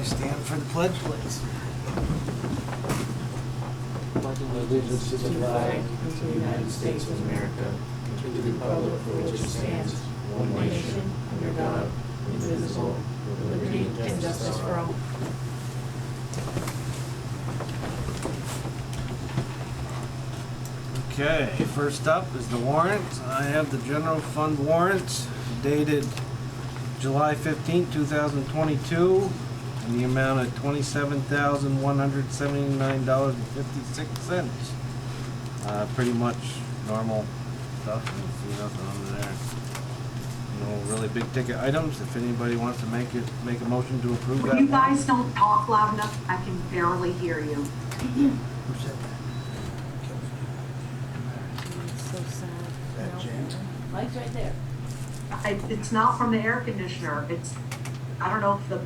you stand for the pledge, please? Allegiance to the flag of the United States of America, and to the republic for which it stands, one nation, under God, indivisible, with liberty and justice for all. Okay, first up is the warrant. I have the general fund warrant dated July 15th, 2022, in the amount of $27,179.56. Pretty much normal stuff. I see nothing under there. No really big ticket items. If anybody wants to make a motion to approve that. You guys don't talk loud enough. I can barely hear you. Who said that? So sad. That Jan? Mike's right there. It's not from the air conditioner. I don't know if the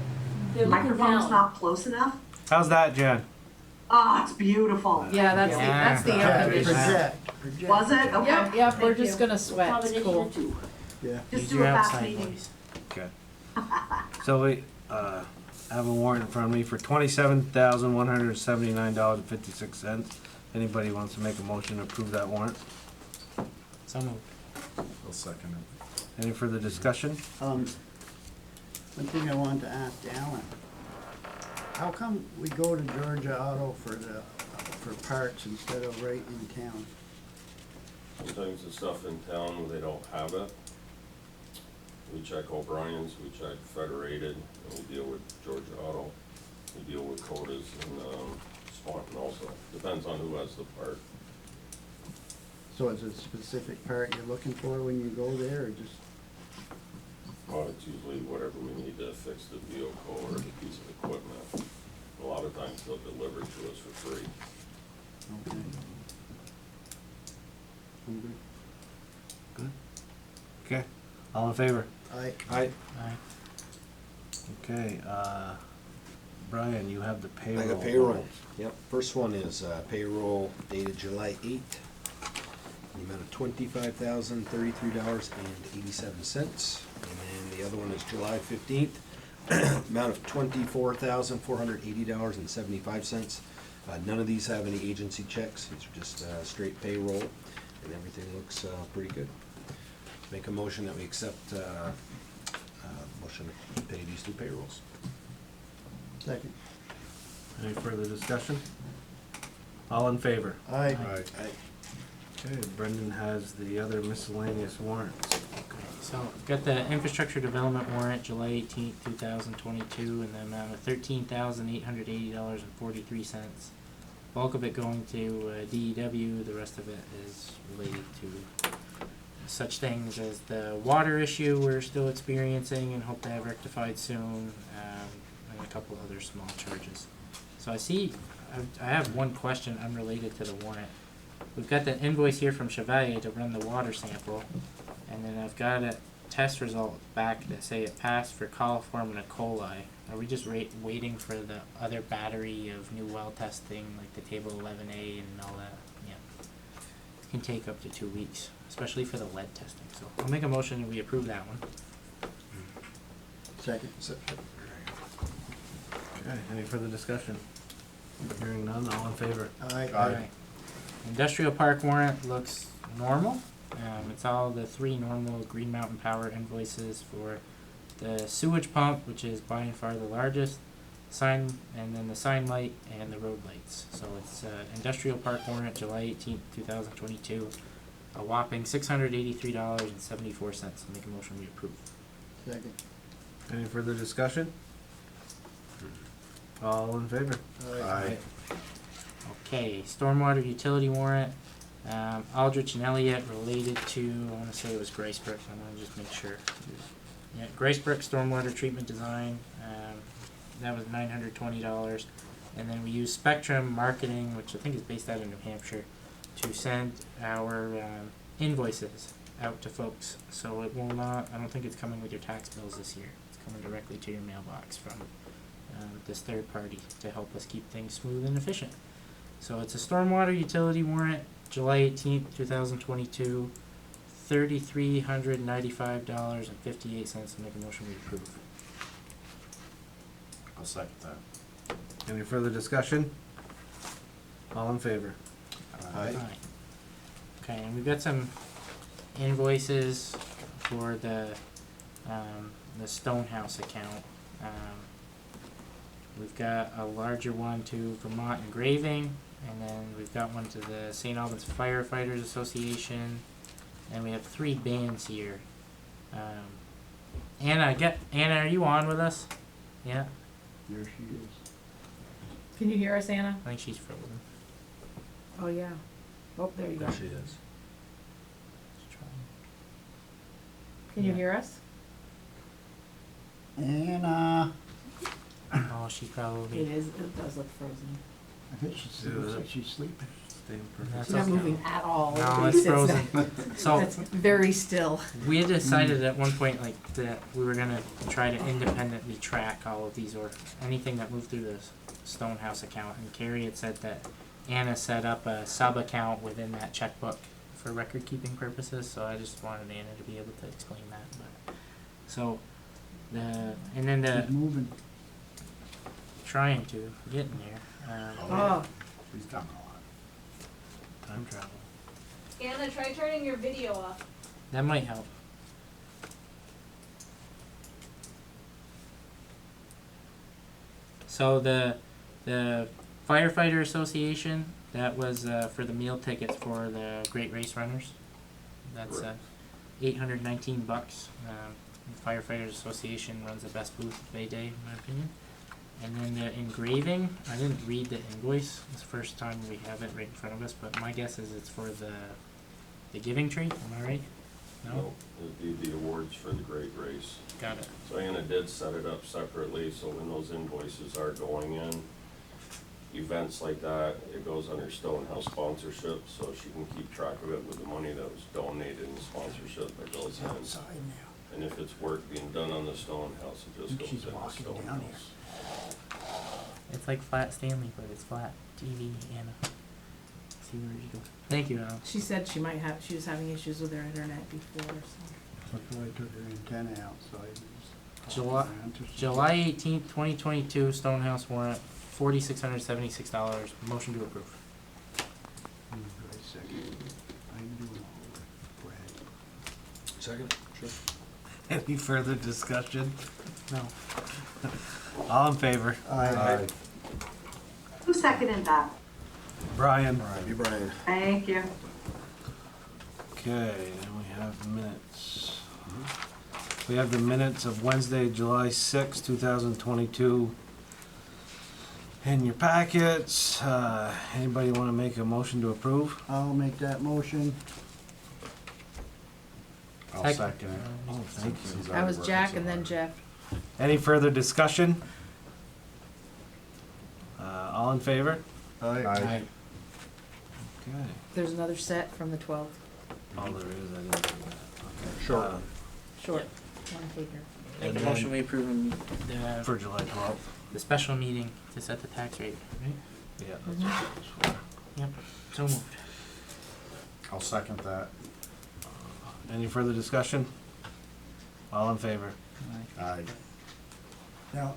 They're looking microphone's down. not close enough. How's that, Jen? Ah, it's beautiful. Yeah, that's the air conditioner. Was it? Okay. Yep, we're Thank just you. gonna sweat. It's cool. Yeah. Just Use do your a fast outside meeting. voice. Okay. So we have a warrant in front of me for $27,179.56. Anybody wants to make a motion to approve that warrant? So moved. I'll second it. Any further discussion? One thing I wanted to ask Alan, how come we go to Georgia Auto for parts instead of right in town? Sometimes the stuff in town, they don't have it. We check O'Brien's, we check Federated, and we deal with Georgia Auto. We deal with Codas and Swanton also. Depends on who has the part. So is it a specific part you're looking for when you go there, or just? It's usually whatever we need to fix the vehicle or the piece of equipment. A lot of times they'll deliver it to us for free. Okay. I'm good. Good. Okay. All in favor? Aye. Aye. Aye. Okay, Brian, you have the payroll. I got payroll. Yep. First one is payroll dated July 8th. The amount of $25,033.87. And then the other one is July 15th. Amount of $24,480.75. None of these have any agency checks. These are just straight payroll, and everything looks pretty good. Make a motion that we accept motion to pay these two payrolls. Second. Any further discussion? All in favor? Aye. Okay, Brendan has the other miscellaneous warrants. So I've got the infrastructure development warrant, July 18th, 2022, in the amount of $13,880.43. Bulk of it going to DEW. The rest of it is related to such things as the water issue we're still experiencing and hope to have rectified soon, and a couple other small charges. So I have one question unrelated to the warrant. We've got the invoice here from Chevalier to run the water sample, and then I've got a test result back that say it passed for coliform and E. coli. Are we just waiting for the other battery of new well testing, like the table 11A and all that? Yeah. It can take up to 2 weeks, especially for the lead testing. So I'll make a motion and we approve that one. Second. Okay, any further discussion? Hearing none, all in favor? Aye. Alright. Industrial park warrant looks normal. It's all the 3 normal Green Mountain Power invoices for the sewage pump, which is by and far the largest, sign, and then the sign light and the road lights. So it's industrial park warrant, July 18th, 2022, a whopping $683.74. Make a motion we approve. Second. Any further discussion? All in favor? Aye. Okay, stormwater utility warrant, Aldrich and Elliott related to, I want to say it was Gracebrook, I want to just make sure. Yeah, Gracebrook stormwater treatment design, that was $920. And then we use Spectrum Marketing, which I think is based out of New Hampshire, to send our invoices out to folks. So it will not, I don't think it's coming with your tax bills this year. It's coming directly to your mailbox from this third party to help us keep things smooth and efficient. So it's a stormwater utility warrant, July 18th, 2022, $3,395.58. Make a motion we approve. I'll second that. Any further discussion? All in favor? Aye. Okay, and we've got some invoices for the Stonehouse account. We've got a larger one to Vermont Engraving, and then we've got one to the St. Albans Firefighters Association, and we have 3 bands here. Anna, are you on with us? Yeah, There she is. Can you hear us, Anna? I think she's frozen. Oh, yeah. Oh, there you go. There she is. Let's try. Can you Yeah. hear us? Anna, Oh, she probably. It does look frozen. I think she looks like she's sleeping. Staying perfect. That's She's not okay. moving at all. No, Everybody it's sits frozen. there. So It's very still. we had decided at one point like that we were gonna try to independently track all of these or anything that moved through the Stonehouse account. And Carrie had said that Anna set up a sub account within that checkbook for record keeping purposes. So I just wanted Anna to be able to explain that. But, so and then She's moving. trying to getting there. Oh, She's coming along. Time travel. Anna, try turning your video off. That might help. So the firefighter association, that was for the meal tickets for the Great Race Runners. That's $819. The Firefighters Association runs the best booth of A-Day, in my opinion. And then the engraving, I didn't read the invoice. It's the first time we have it right in front of us, but my guess is it's for the Giving Tree. Am I right? No? It'd be the awards for the great race. Got it. So Anna did set it up separately, so when those invoices are going in, events like that, it goes under Stonehouse sponsorship, so she can keep track of it with the money that was donated in sponsorship that goes in. Outside now. And if it's work being done on the Stonehouse, it just goes She's in the walking down Stonehouse. It's like Flat Stanley, but it's flat. TV, Anna. See where you go. Thank you, Al. she said she was having issues with her internet before, so. That's why I took her antenna out, so I just. July 18th, 2022, Stonehouse warrant, $4,676. Motion to approve. Wait a second. I'm doing all of it. Go ahead. Second? Sure. Any further discussion? No. All in favor? Aye. Who seconded that? Brian. You, Brian. Thank you. Okay, and we have minutes. We have the minutes of Wednesday, July sixth, 2022 in your packets. Anybody want to make a motion to approve? I'll make that motion. I'll Second. second it. Oh, thank you. He's That already was working Jack so and then hard. Jeff. Any further discussion? All in favor? Aye. Okay. There's another set from the 12th. All there is, I didn't do that. Okay. Short. Short. One pager. Make And a motion then- we approve For July 12th? the special meeting to set the tax rate, right? Yeah, that's what it was for. Yep. So moved. I'll second that. Any further discussion? All in favor? Aye. Now,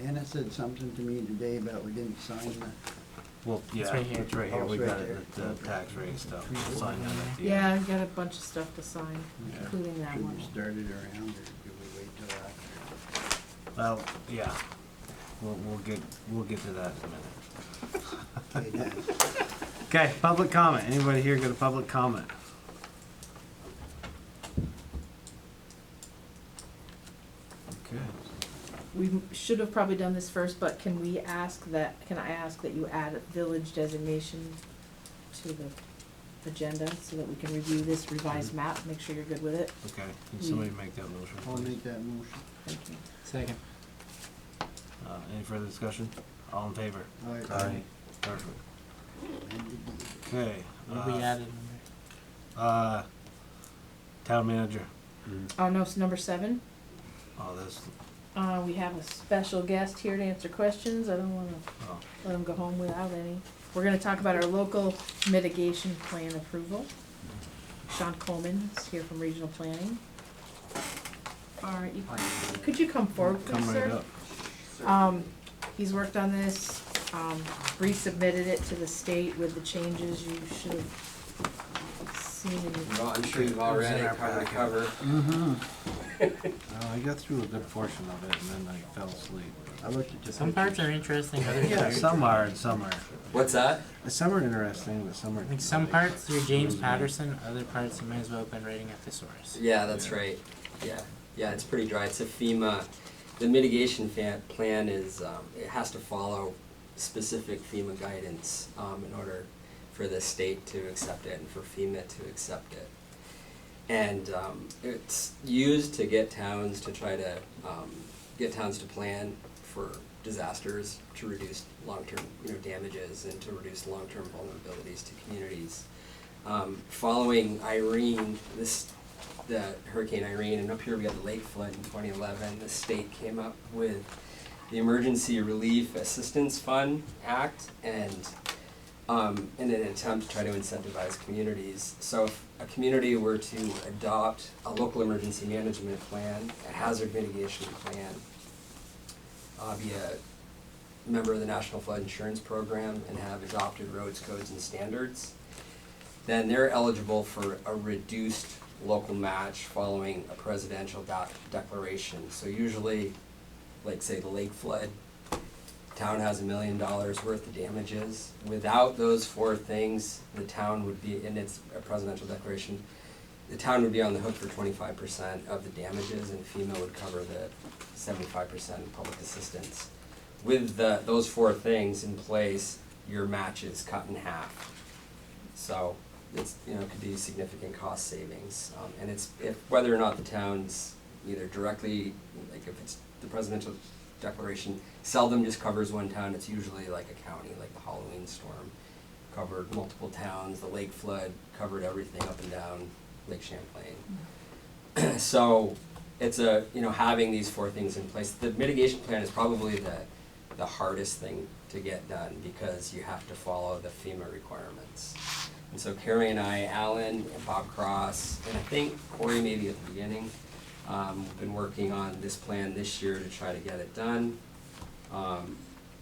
Anna said something to me today about we didn't sign the. Well, yeah, right here. it's right here, Oh, we it's right got it, there. the tax rate stuff, we'll sign that at the Yeah, end. I got a bunch of stuff to sign, Yeah. including that Should one. we start it around, or do we wait till after? Well, yeah, we'll get to that in a minute. Okay, then. Okay, public comment, anybody here got a public comment? Okay, We should have probably done this first, but can I ask that you add a village designation to the agenda so that we can review this revised map, make sure you're good with it? okay, can somebody make that motion, I'll please? make that motion. Thank you. Second. Any further discussion? All in favor? Aye. Perfect. Okay. What we added in Town manager, Oh, no, it's number 7. oh, this, We have a special guest here to answer questions. I don't wanna oh, let them go home without any. We're gonna talk about our local mitigation plan approval. Sean Coleman is here from Regional Planning. All right, could you come forward, please, come sir? right up. He's worked on this, resubmitted it to the state with the changes you should have seen in the. Well, I'm sure you've all read it cover to cover. I got through a good portion of it and then I fell asleep. I looked at the Some parts are interesting, others Yeah, are. some are and some are. What's that? Some are interesting, but some are. I think some parts you're James Patterson, other parts you may as well have been writing a thesaurus. Yeah, that's right. Yeah, it's pretty dry. It's a FEMA. The mitigation plan is it has to follow specific FEMA guidance in order for the state to accept it and for FEMA to accept it. And it's used to get towns to try to plan for disasters, to reduce long-term damages and to reduce long-term vulnerabilities to communities. Following Irene, the Hurricane Irene, and up here we had the lake flood in 2011, the state came up with the Emergency Relief Assistance Fund Act, and in an attempt to try to incentivize communities. So if a community were to adopt a local emergency management plan, a hazard mitigation plan, be a member of the National Flood Insurance Program and have adopted roads, codes, and standards, then they're eligible for a reduced local match following a presidential declaration. So usually, like say the lake flood, town has $1 million worth of damages. Without those four things, the town would be, and it's a presidential declaration, the town would be on the hook for 25% of the damages, and FEMA would cover the 75% of public assistance. With those four things in place, your match is cut in half. So it's, could be significant cost savings. And it's whether or not the town's either directly, like if it's the presidential declaration, seldom just covers one town. It's usually like a county, like the Halloween storm covered multiple towns. The lake flood covered everything up and down Lake Champlain. So it's having these four things in place. The mitigation plan is probably the hardest thing to get done because you have to follow the FEMA requirements. And so Carrie and I, Alan and Bob Cross, and I think Corey maybe at the beginning, we've been working on this plan this year to try to get it done.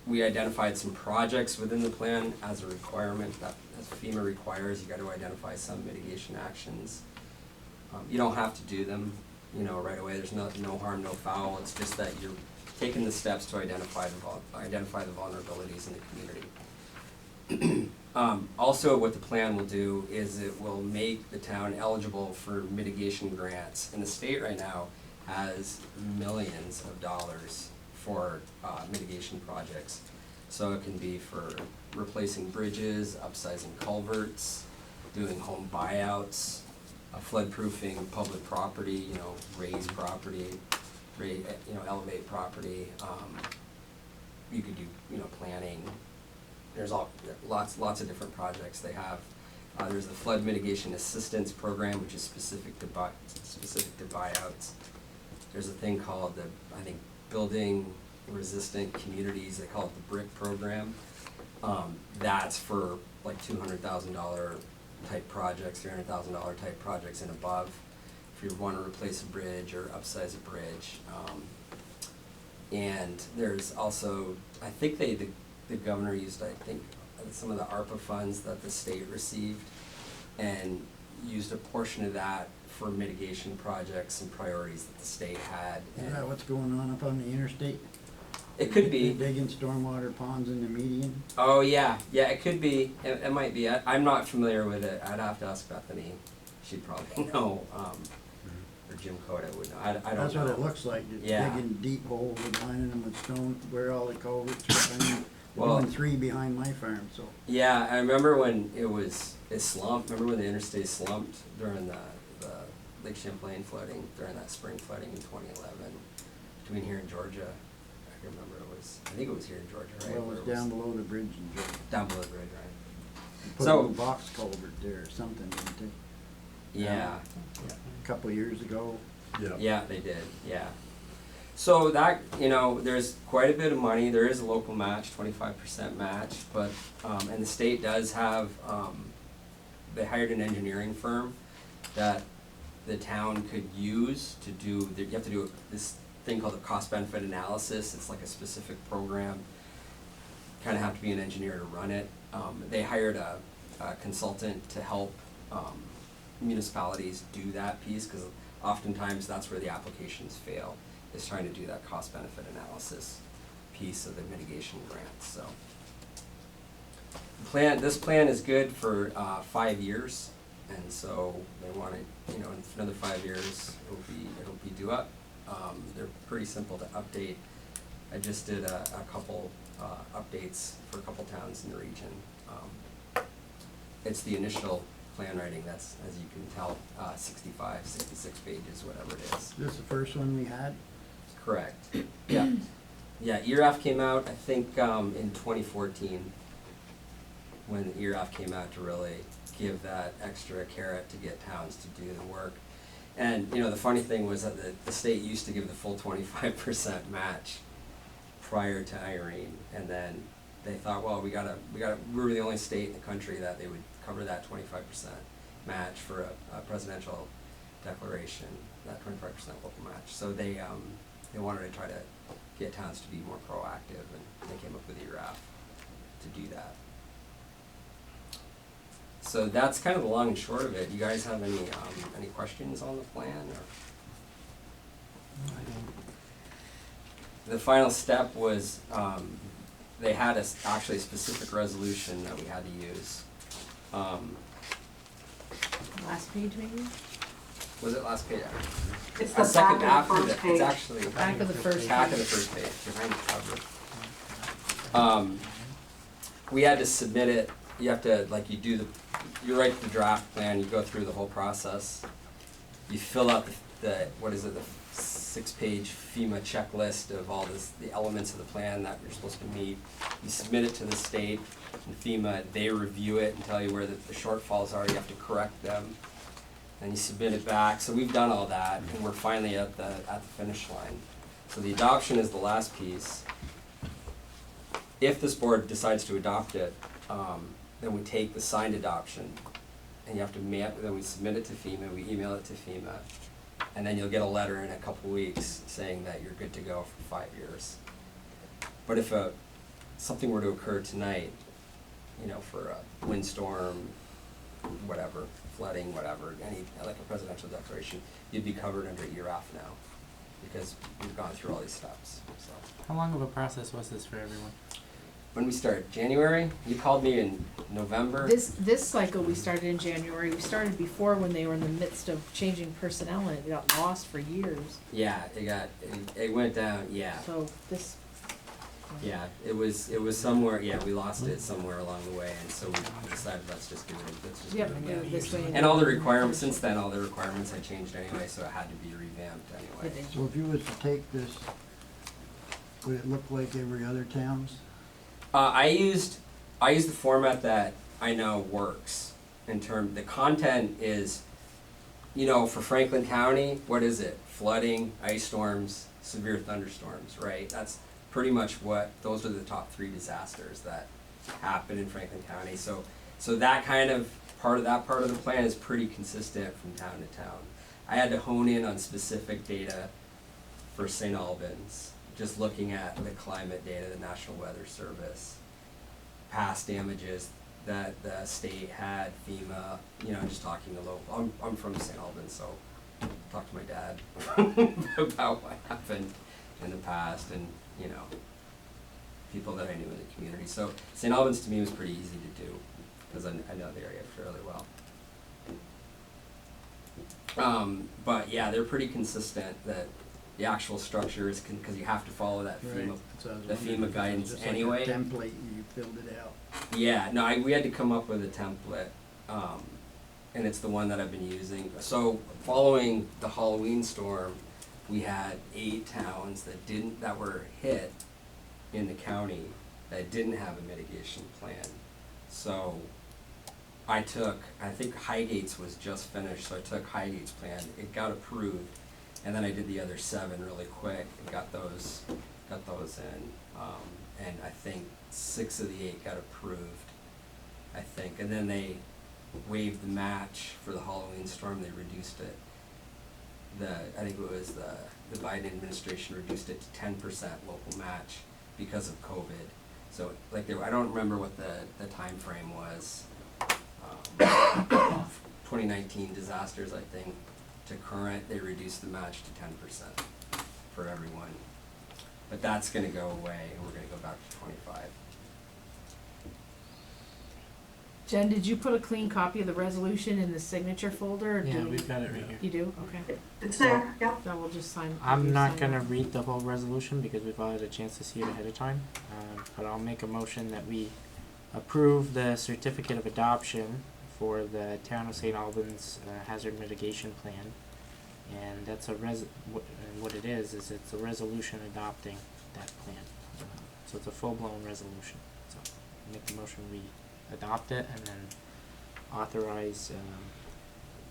We identified some projects within the plan as a requirement that as FEMA requires, you got to identify some mitigation actions. You don't have to do them, right away. There's no harm, no foul. It's just that you're taking the steps to identify the vulnerabilities in the community. Also, what the plan will do is it will make the town eligible for mitigation grants. And the state right now has millions of dollars for mitigation projects. So it can be for replacing bridges, upsizing culverts, doing home buyouts, flood-proofing public property, raise property, elevate property. You could do, planning. There's lots of different projects they have. There's the flood mitigation assistance program, which is specific to buyouts. There's a thing called the building resistant communities. They call it the BRIC program. That's for like $200,000 type projects, $300,000 type projects and above. If you want to replace a bridge or upsize a bridge. And there's also, I think the governor used, some of the ARPA funds that the state received and used a portion of that for mitigation projects and priorities that the state had. Is that what's going on up on the interstate? It could be. Digging stormwater ponds in the median? Oh, yeah, it could be. It might be. I'm not familiar with it. I'd have to ask Bethany. She'd probably know. Or Jim Coda would know. I don't know. That's what it looks like, just digging deep holes and lining them with stone, where all the culverts are. Doing 3 behind my farm, so. Yeah, I remember when it slumped. Remember when the interstate slumped during the Lake Champlain flooding, during that spring flooding in 2011, between here and Georgia. I can remember I think it was here in Georgia, right? Well, it was down below the bridge in Georgia. Down below the bridge, right. Put a little box culvert there or something, didn't they? Yeah. A couple of years ago. Yeah, they did, yeah. So that, there's quite a bit of money. There is a local match, 25% match, but, and the state does have, they hired an engineering firm that the town could use to do, you have to do this thing called a cost benefit analysis. It's like a specific program. Kind of have to be an engineer to run it. They hired a consultant to help municipalities do that piece, because oftentimes that's where the applications fail, is trying to do that cost benefit analysis piece of the mitigation grants. So this plan is good for 5 years, and so they want to, in another 5 years it'll be due up. They're pretty simple to update. I just did a couple updates for a couple towns in the region. It's the initial plan writing that's, as you can tell, 65, 66 pages, whatever it is. This is the first one we had? Correct. Yeah. Yeah, ERAF came out, I think, in 2014, when ERAF came out to really give that extra carrot to get towns to do the work. And, the funny thing was that the state used to give the full 25% match prior to Irene, and then they thought, well, we were the only state in the country that they would cover that 25% match for a presidential declaration, that 25% local match. So they wanted to try to get towns to be more proactive, and they came up with ERAF to do that. So that's kind of the long and short of it. You guys have any questions on the plan? The final step was they had actually a specific resolution that we had to use. Last page maybe? Was it last page? It's A the second back of the after first that. page. It's actually Back of the first back page. of the first page, behind the cover. We had to submit it. You have to, you write the draft plan, you go through the whole process. You fill out the 6-page FEMA checklist of all the elements of the plan that you're supposed to meet. You submit it to the state, and FEMA, they review it and tell you where the shortfalls are. You have to correct them, and you submit it back. So we've done all that, and we're finally at the finish line. So the adoption is the last piece. If this board decides to adopt it, then we take the signed adoption, and you have to then we submit it to FEMA, we email it to FEMA, and then you'll get a letter in a couple weeks saying that you're good to go for 5 years. But if something were to occur tonight, for a windstorm, whatever, flooding, whatever, like a presidential declaration, you'd be covered under ERAF now, because we've gone through all these steps. So How long of a process was this for everyone? when we start, January? You called me in November. This cycle we started in January. We started before when they were in the midst of changing personnel and it got lost for years. Yeah, it went down. Yeah. So this. Yeah, it was somewhere. Yeah, we lost it somewhere along the way, and so we decided let's just do it. Yep, do it this way. And all the requirements since then, all the requirements had changed anyway, so it had to be revamped anyway. So if you was to take this, would it look like every other town's? I used the format that I know works. The content is, for Franklin County, what is it? Flooding, ice storms, severe thunderstorms, right? That's pretty much those are the top 3 disasters that happen in Franklin County. So that kind of part of the plan is pretty consistent from town to town. I had to hone in on specific data for St. Albans, just looking at the climate data, the National Weather Service, past damages that the state had, FEMA, just talking to local. I'm from St. Albans, so talk to my dad about what happened in the past, and people that I knew in the community. So St. Albans to me was pretty easy to do because I know the area fairly well. But yeah, they're pretty consistent. That the actual structure is because you have to follow that FEMA, the FEMA guidance anyway. Just like a template, and you filled it out. Yeah, no, we had to come up with a template, and it's the one that I've been using. So following the Halloween storm, we had 8 towns that were hit in the county that didn't have a mitigation plan. So I think Highgate's was just finished, so I took Highgate's plan. It got approved, and then I did the other 7 really quick and got those in. And I think 6 of the 8 got approved, I think. And then they waived the match for the Halloween storm. They reduced it. I think it was the the Biden administration reduced it to 10% local match because of COVID. So like I don't remember what the time frame was. 2019 disasters, I think, to current, they reduced the match to 10% for everyone. But that's gonna go away, and we're gonna go back to 25. Jen, did you put a clean copy of the resolution in the signature folder? Or Yeah, we've got it right here. You do? Okay. It's there, yep. So we'll just sign. I'm not sign gonna it. read the whole resolution because we've all had a chance to see it ahead of time, but I'll make a motion that we approve the certificate of adoption for the Town of St. Albans Hazard Mitigation Plan. And that's what it is it's a resolution adopting that plan. So it's a full-blown resolution. So make the motion, we adopt it, and then authorize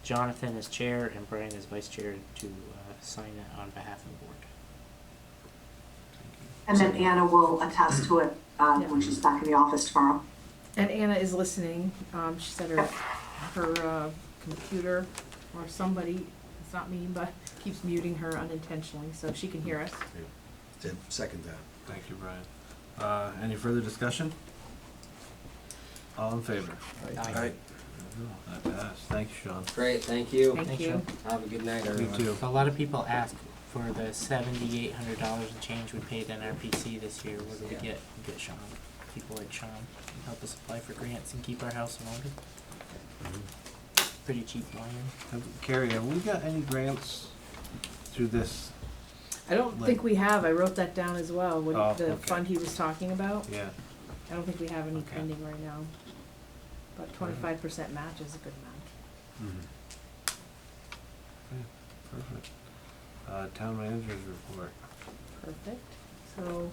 Jonathan as chair and Brian as vice chair to sign it on behalf of the board. And then Anna will attest to it when she's back in the office tomorrow. And Anna is listening. She said her computer or somebody, it's not me, but keeps muting her unintentionally, so she can hear us. Second that. Thank you, Brian. Any further discussion? All in favor? Aye. That passed. Thank you, Sean. Great, thank you. Thank you. you. Have a good night, You everyone. too. So a lot of people ask for the $7,800 and change we paid in RPC this year. What do we get? We get Sean. People like Sean can help us apply for grants and keep our house in order. Pretty cheap volume. Carrie, have we got any grants through this? I don't think we have. I wrote that down as well. What Oh, the okay. fund he was talking about. Yeah. I don't think we have any Okay. pending right now. But 25% match is a good match. Perfect. Town manager's report. Perfect. So,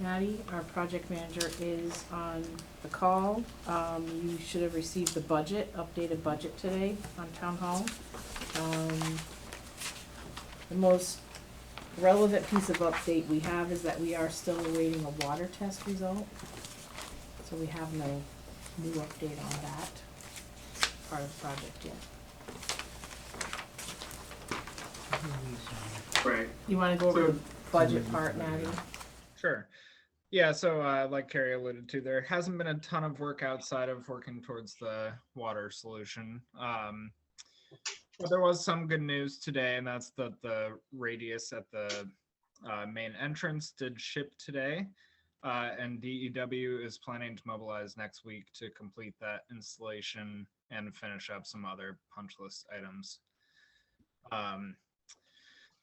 Maddie, our project manager, is on the call. You should have received the budget, updated budget today on Town Hall. The most relevant piece of update we have is that we are still awaiting a water test result. So we have no new update on that part of the project yet. Right. You wanna go over So- the budget part, Maddie? Sure. Yeah, so like Carrie alluded to, there hasn't been a ton of work outside of working towards the water solution. But there was some good news today, and that's that the radius at the main entrance did ship today. And DEW is planning to mobilize next week to complete that installation and finish up some other punch list items.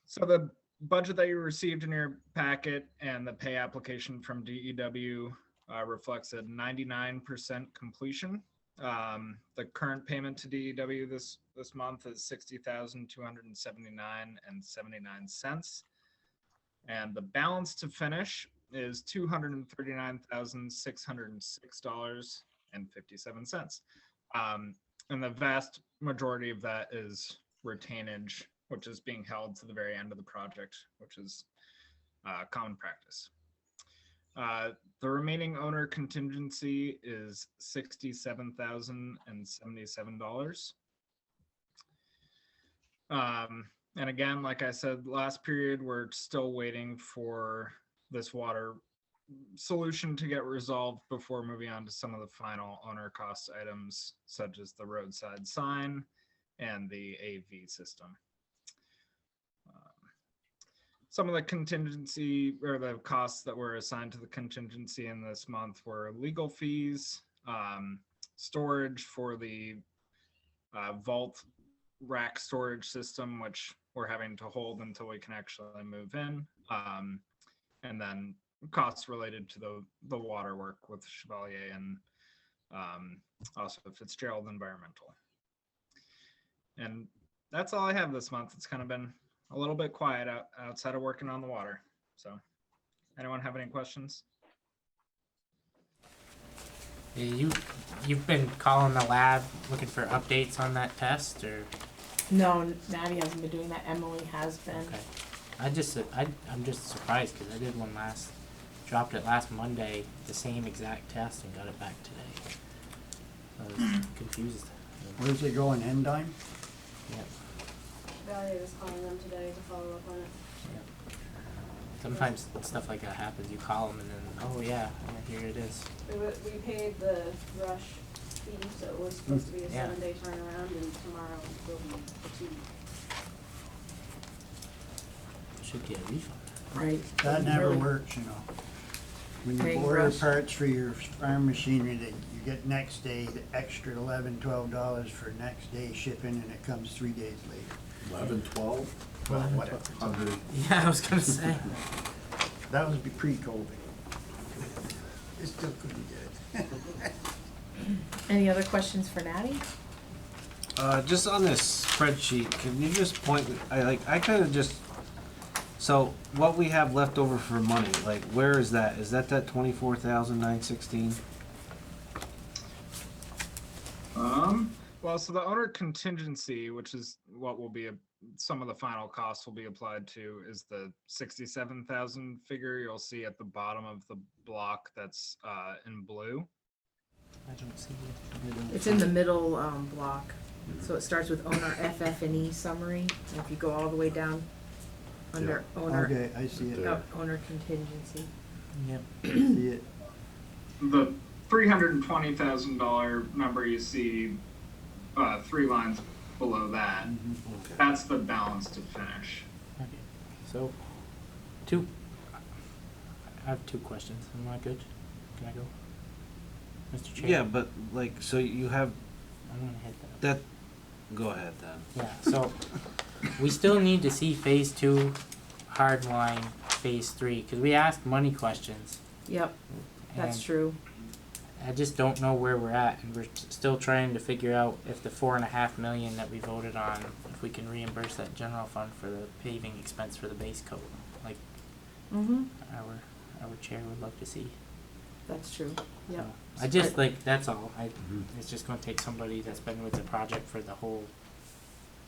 So the budget that you received in your packet and the pay application from DEW reflects a 99% completion. The current payment to DEW this month is $60,279.79, and the balance to finish is $239,606.57. And the vast majority of that is retainage, which is being held to the very end of the project, which is common practice. The remaining owner contingency is $67,077. And again, like I said, last period, we're still waiting for this water solution to get resolved before moving on to some of the final owner cost items, such as the roadside sign and the AV system. Some of the contingency or the costs that were assigned to the contingency in this month were legal fees, storage for the vault rack storage system, which we're having to hold until we can actually move in, and then costs related to the water work with Chevalier and also Fitzgerald Environmental. And that's all I have this month. It's kind of been a little bit quiet outside of working on the water. So, anyone have any questions? Yeah, you've been calling the lab looking for updates on that test, or? No, Maddie hasn't been doing that. Emily has been. Okay. I'm just surprised because I did one dropped it last Monday, the same exact test, and got it back today. I was confused. Where's it going, Endime? Yeah. Valerie was calling them today to follow up on it. Sometimes stuff like that happens, you call them and then, oh yeah, here it is. We paid the rush fee, so it was supposed to be a Yeah. 7-day turnaround, and tomorrow will be 2. Should get a refund. Right. That never Really. works, you know. When you Paying order rush. parts for your farm machinery, that you get next day, the extra $11-12 for next day shipping, and it comes 3 days later. 11, 12, Well, whatever. 100. Yeah, I was gonna say. That was pre-COVID. It still couldn't get it. Any other questions for Natty? Just on this spreadsheet, can you just point, I kind of just, so what we have left over for money, like, where is that? Is that 24,916? Well, so the owner contingency, which is what will be some of the final costs will be applied to, is the 67,000 figure you'll see at the bottom of the block that's in blue. I don't see it. It's in the middle block. So it starts with owner FF&E summary. And if you go all the way down under owner, Okay, I see it. owner contingency. Yep. See it. The $320,000 number you see 3 lines below that, Okay. that's the balance to finish. Okay. So, I have 2 questions. Am I good? Can I go? Mr. Chair? Yeah, but like, so you have I'm gonna hit that. go ahead then. Yeah, so we still need to see phase 2, hardline, phase 3, because we asked money questions. Yep, that's and true. I just don't know where we're at, and we're still trying to figure out if the $4.5 million that we voted on, if we can reimburse that general fund for the paving expense for the base coat, like Mm-hmm. our chair would love to see. That's true. Yep. So, I just like, that's all. It's just gonna take somebody that's been with the project for the whole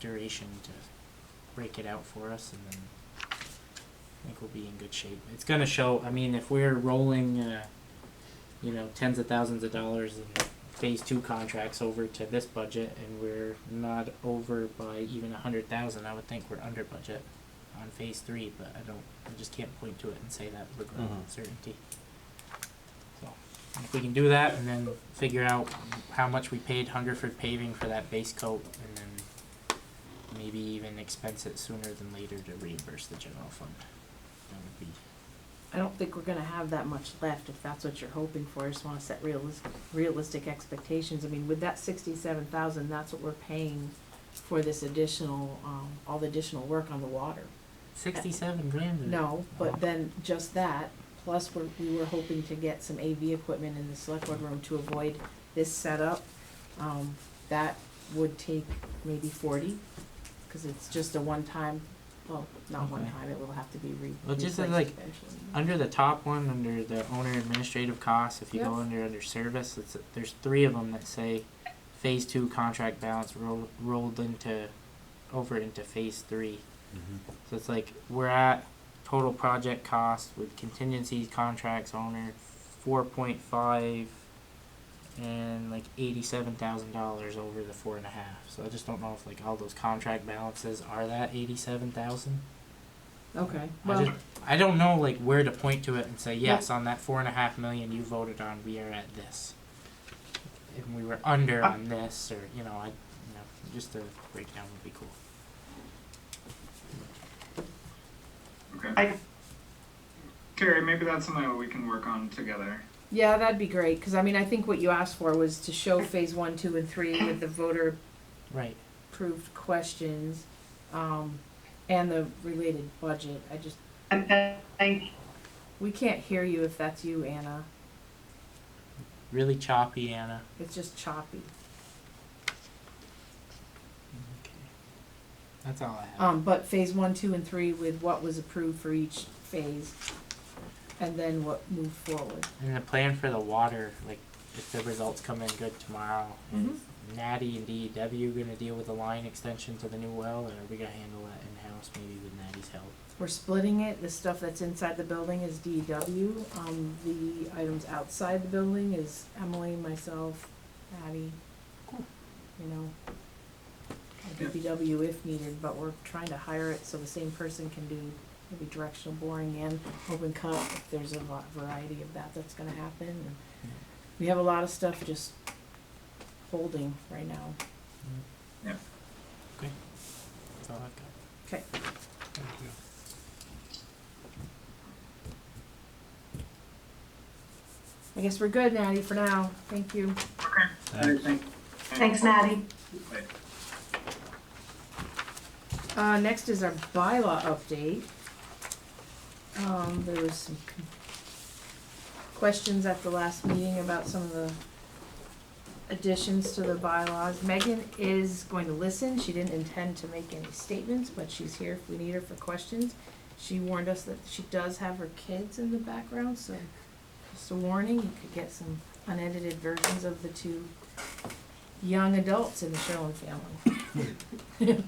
duration to break it out for us, and then I think we'll be in good shape. It's gonna show, I mean, if we're rolling, tens of thousands of dollars in phase 2 contracts over to this budget, and we're not over by even 100,000, I would think we're under budget on phase 3, but I just can't point to it and say that with certainty. So, if we can do that and then figure out how much we paid Hungerford Paving for that base coat, and then maybe even expense it sooner than later to reimburse the general fund, that would be. I don't think we're gonna have that much left if that's what you're hoping for. I just wanna set realistic expectations. I mean, with that 67,000, that's what we're paying for this additional, all the additional work on the water. 67 grand. No, but then just that, plus we were hoping to get some AV equipment in the select board room to avoid this setup. That would take maybe 40, cause it's just a one-time, well, not one Okay. time, it will have to be Well, just replaced like eventually. under the top one, under the owner administrative costs, if you go under service, there's 3 of them that say phase 2 contract balance rolled over into phase 3. So it's like we're at total project cost with contingencies, contracts, owner 4.5 and like $87,000 over the 4.5. So I just don't know if like all those contract balances are that 87,000. Okay, well, I don't know like where to point to it and say yes, on that $4.5 million you voted on, we are at this. If we were under on this, or just a breakdown would be cool. Okay. Carrie, maybe that's something that we can work on together. yeah, that'd be great, cause I mean, I think what you asked for was to show phase 1, 2, and 3 with the voter Right. approved questions, and the related budget. I just, we can't hear you if that's you, Anna. Really choppy, Anna. It's just choppy. Okay. That's all I have. But phase 1, 2, and 3 with what was approved for each phase, and then what moved forward. And the plan for the water, like if the results come in good tomorrow, Mhm. is Natty and DEW gonna deal with the line extension to the new well, or are we gonna handle that in-house maybe with Natty's help? We're splitting it. The stuff that's inside the building is DEW. The items outside the building is Emily, myself, Patty. Cool. DPW if needed, but we're trying to hire it so the same person can do maybe directional boring and open cut, if there's a variety of that's gonna happen. And we have a lot of stuff just holding right now. Yeah. Okay. That's all I've got. Okay. Thank you. I guess we're good, Natty, for now. Thank you. Thanks, Natty. Next is our bylaw update. There was some questions at the last meeting about some of the additions to the bylaws. Megan is going to listen. She didn't intend to make any statements, but she's here if we need her for questions. She warned us that she does have her kids in the background, so just a warning, you could get some unedited versions of the two young adults in the Sherlin family.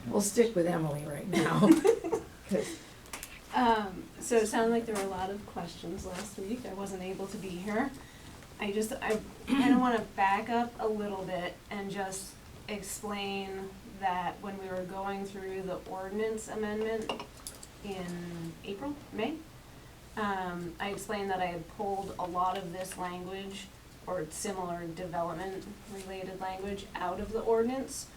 We'll stick with Emily right now. 'Cause So it sounded like there were a lot of questions last week. I wasn't able to be here. I kind of want to back up a little bit and just explain that when we were going through the ordinance amendment in May, I explained that I had pulled a lot of this language or similar development-related language out of the ordinance,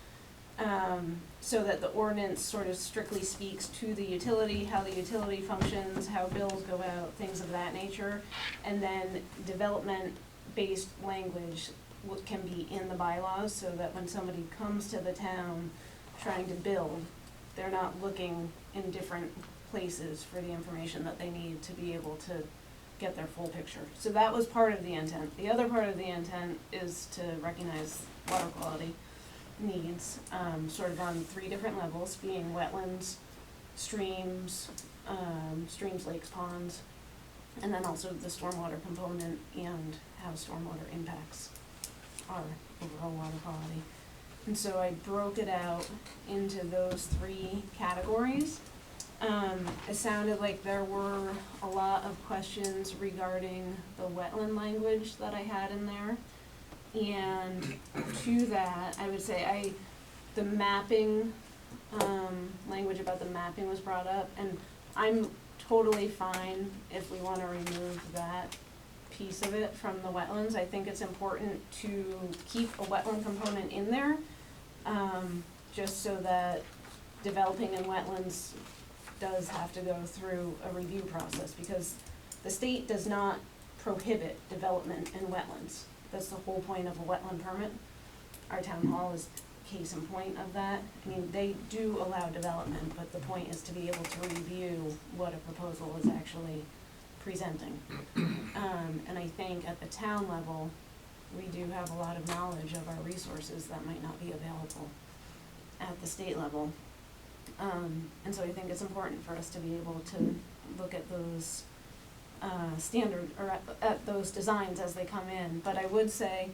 so that the ordinance sort of strictly speaks to the utility, how the utility functions, how bills go out, things of that nature, and then development-based language can be in the bylaws, so that when somebody comes to the town trying to build, they're not looking in different places for the information that they need to be able to get their full picture. So that was part of the intent. The other part of the intent is to recognize water quality needs, sort of on 3 different levels, being wetlands, streams, lakes, ponds, and then also the stormwater component and how stormwater impacts our overall water quality. And so I broke it out into those 3 categories. It sounded like there were a lot of questions regarding the wetland language that I had in there. And to that, I would say the mapping, language about the mapping was brought up, and I'm totally fine if we wanna remove that piece of it from the wetlands. I think it's important to keep a wetland component in there, just so that developing in wetlands does have to go through a review process, because the state does not prohibit development in wetlands. That's the whole point of a wetland permit. Our town hall is case in point of that. I mean, they do allow development, but the point is to be able to review what a proposal is actually presenting. And I think at the town level, we do have a lot of knowledge of our resources that might not be available at the state level. And so I think it's important for us to be able to look at those standard, or at those designs as they come in. But I would say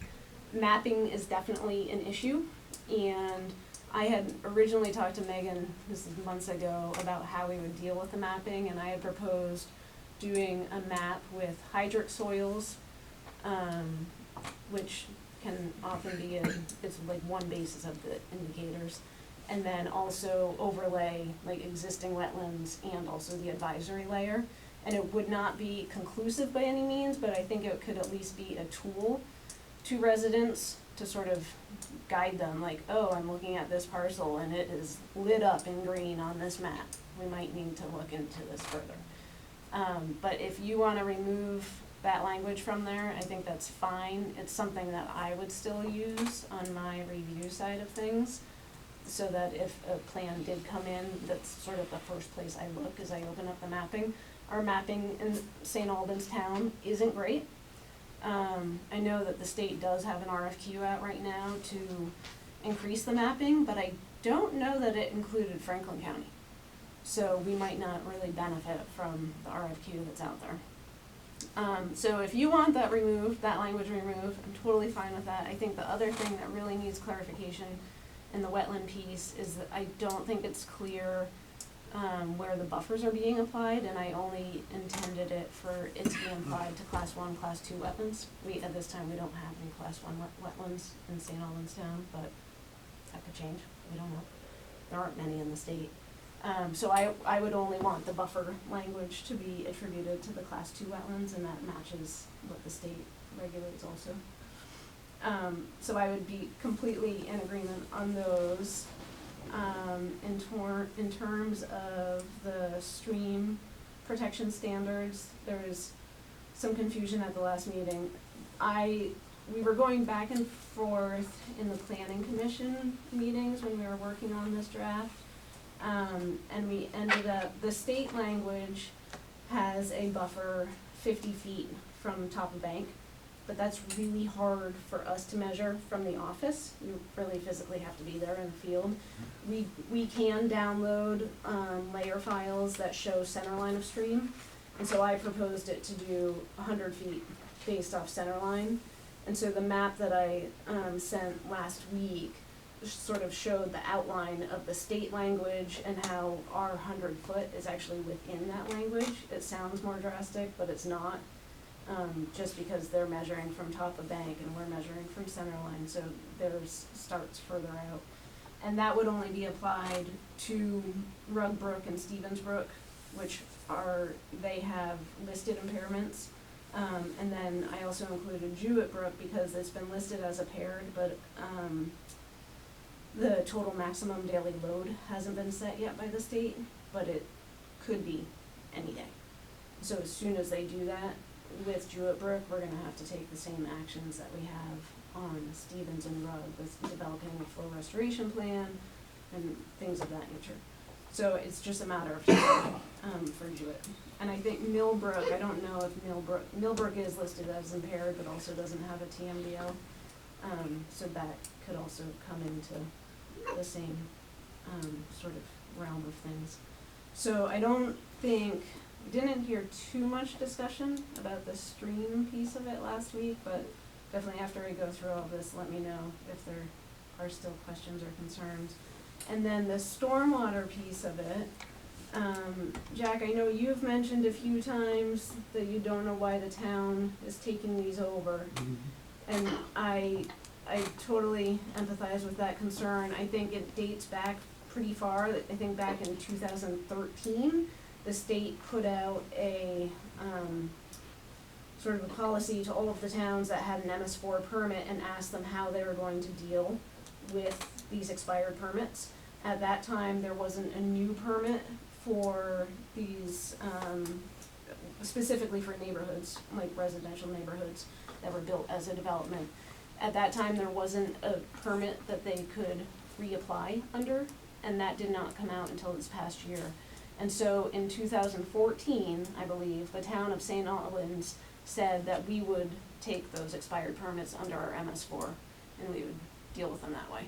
mapping is definitely an issue, and I had originally talked to Megan, this is months ago, about how we would deal with the mapping, and I had proposed doing a map with hydric soils, which can often be it's like one basis of the indicators, and then also overlay like existing wetlands and also the advisory layer. And it would not be conclusive by any means, but I think it could at least be a tool to residents to sort of guide them, like, oh, I'm looking at this parcel and it is lit up in green on this map. We might need to look into this further. But if you want to remove that language from there, I think that's fine. It's something that I would still use on my review side of things, so that if a plan did come in, that's sort of the first place I look as I open up the mapping. Our mapping in St. Albans Town isn't great. I know that the state does have an RFQ out right now to increase the mapping, but I don't know that it included Franklin County. So we might not really benefit from the RFQ that's out there. So if you want that removed, that language removed, I'm totally fine with that. I think the other thing that really needs clarification in the wetland piece is that I don't think it's clear where the buffers are being applied, and I only intended it for it to be applied to class 1, class 2 wetlands. At this time, we don't have any class 1 wetlands in St. Albans Town, but that could change. We don't know. There aren't many in the state. So I would only want the buffer language to be attributed to the class 2 wetlands, and that matches what the state regulates also. So I would be completely in agreement on those. In terms of the stream protection standards, there was some confusion at the last meeting. We were going back and forth in the planning commission meetings when we were working on this draft. And we ended up, the state language has a buffer 50 feet from top of bank, but that's really hard for us to measure from the office. You really physically have to be there in the field. We can download layer files that show center line of stream, and so I proposed it to do 100 feet based off center line. And so the map that I sent last week sort of showed the outline of the state language and how our 100 foot is actually within that language. It sounds more drastic, but it's not, just because they're measuring from top of bank and we're measuring from center line, so theirs starts further out. And that would only be applied to Rug Brook and Stevens Brook, which they have listed impairments. And then I also included Jewett Brook because it's been listed as impaired, but the total maximum daily load hasn't been set yet by the state, but it could be any day. So as soon as they do that with Jewett Brook, we're gonna have to take the same actions that we have on Stevens and Rugg with developing a flow restoration plan and things of that nature. So it's just a matter of time for Jewett. And I think Millbrook, I don't know if Millbrook is listed as impaired, but also doesn't have a TMDL. So that could also come into the same sort of realm of things. So I didn't hear too much discussion about the stream piece of it last week, but definitely after we go through all this, let me know if there are still questions or concerns. And then the stormwater piece of it, Jack, I know you've mentioned a few times that you don't know why the town is taking these over. And I totally empathize with that concern. I think it dates back pretty far. I think back in 2013, the state put out a sort of a policy to all of the towns that had an MS4 permit and asked them how they were going to deal with these expired permits. At that time, there wasn't a new permit for these, specifically for neighborhoods, like residential neighborhoods that were built as a development. At that time, there wasn't a permit that they could reapply under, and that did not come out until this past year. And so in 2014, I believe, the town of St. Albans said that we would take those expired permits under our MS4, and we would deal with them that way.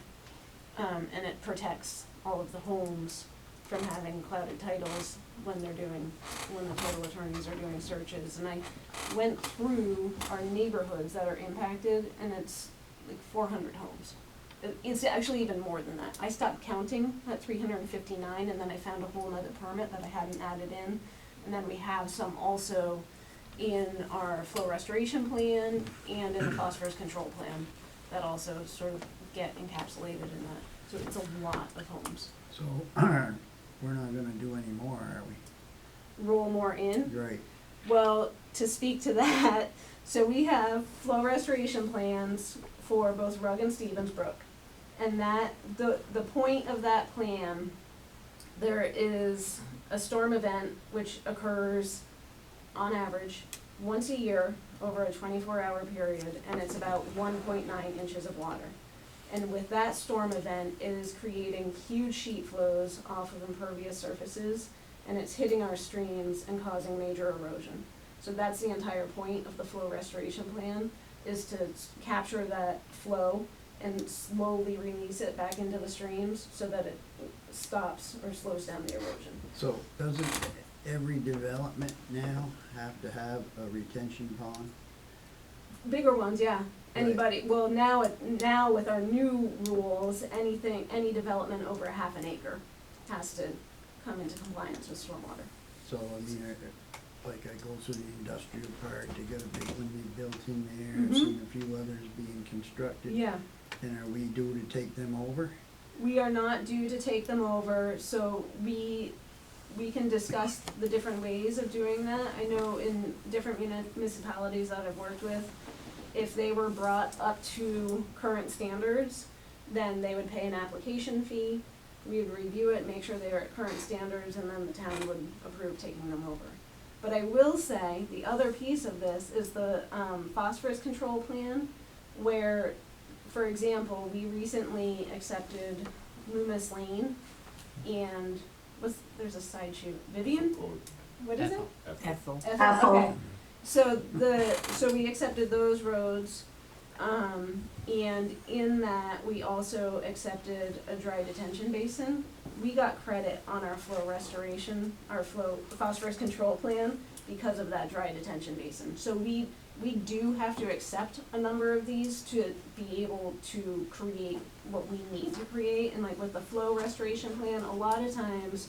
And it protects all of the homes from having clouded titles when the title attorneys are doing searches. And I went through our neighborhoods that are impacted, and it's like 400 homes. It's actually even more than that. I stopped counting at 359, and then I found a whole other permit that I hadn't added in. And then we have some also in our flow restoration plan and in the phosphorus control plan that also sort of get encapsulated in that. So it's a lot of homes. So, we're not gonna do any more, are we? Roll more in. Right. Well, to speak to that, so we have flow restoration plans for both Rugg and Stevens Brook. And that, the point of that plan, there is a storm event which occurs on average once a year over a 24-hour period, and it's about 1.9 inches of water. And with that storm event, it is creating huge sheet flows off of impervious surfaces, and it's hitting our streams and causing major erosion. So that's the entire point of the flow restoration plan, is to capture that flow and slowly release it back into the streams so that it stops or slows down the erosion. So doesn't every development now have to have a retention pond? Bigger ones, yeah. Right. Anybody, well, now with our new rules, any development over a half an acre has to come into compliance with stormwater. So, I mean, like I go through the industrial park, they got a big one they built in there, I've seen a few others being constructed. Yeah. And are we due to take them over? We are not due to take them over, so we can discuss the different ways of doing that. I know in different municipalities that I've worked with, if they were brought up to current standards, then they would pay an application fee. We would review it, make sure they are at current standards, and then the town would approve taking them over. But I will say, the other piece of this is the phosphorus control plan, where, for example, we recently accepted Loomis Lane, and there's a side shoot, Vivian? What is it? Ethel. Ethel. Okay. So we accepted those roads, and in that, we also accepted a dry detention basin. We got credit on our flow restoration, our phosphorus control plan because of that dry detention basin. So we do have to accept a number of these to be able to create what we need to create. And like with the flow restoration plan, a lot of times,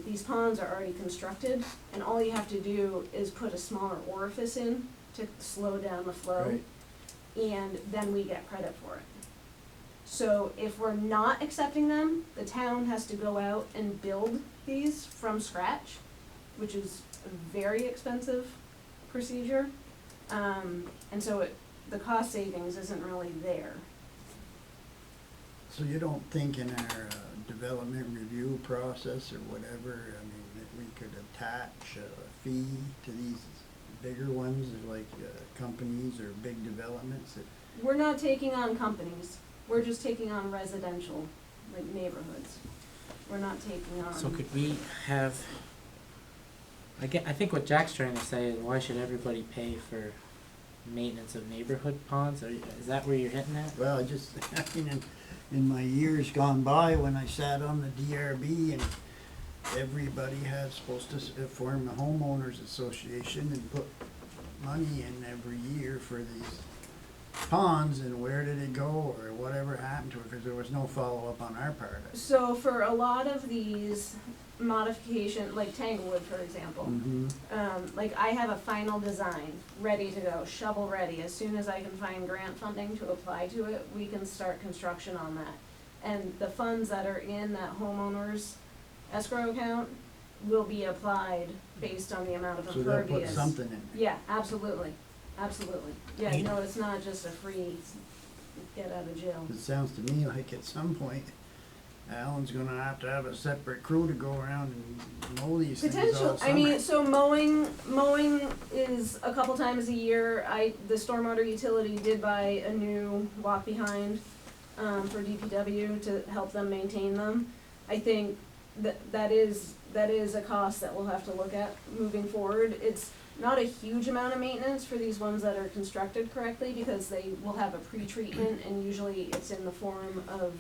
these ponds are already constructed, and all you have to do is put a smaller orifice in to slow down the flow, Right. and then we get credit for it. So if we're not accepting them, the town has to go out and build these from scratch, which is a very expensive procedure. And so the cost savings isn't really there. So you don't think in our development review process or whatever, I mean, that we could attach a fee to these bigger ones, like companies or big developments that? We're not taking on companies, we're just taking on residential, like neighborhoods. We're not taking on. So could we have, I think what Jack's trying to say is why should everybody pay for maintenance of neighborhood ponds? Is that where you're hitting at? Well, I mean, in my years gone by, when I sat on the DRB and everybody had supposed to form a homeowners association and put money in every year for these ponds, and where did it go or whatever happened to it, because there was no follow-up on our part. So for a lot of these modification, like Tanglewood, for example, Mm-hmm. like I have a final design ready to go, shovel ready. As soon as I can find grant funding to apply to it, we can start construction on that. And the funds that are in that homeowner's escrow account will be applied based on the amount of So they'll put impervious. something in. Yeah, absolutely, absolutely. Yeah, no, it's not just a free get out of jail. It sounds to me like at some point, Alan's gonna have to have a separate crew to go around and mow these things all Potential, summer. I mean, so mowing is a couple times a year. The stormwater utility did buy a new walk behind, for DPW to help them maintain them. I think that is a cost that we'll have to look at moving forward. It's not a huge amount of maintenance for these ones that are constructed correctly, because they will have a pre-treatment, and usually it's in the form of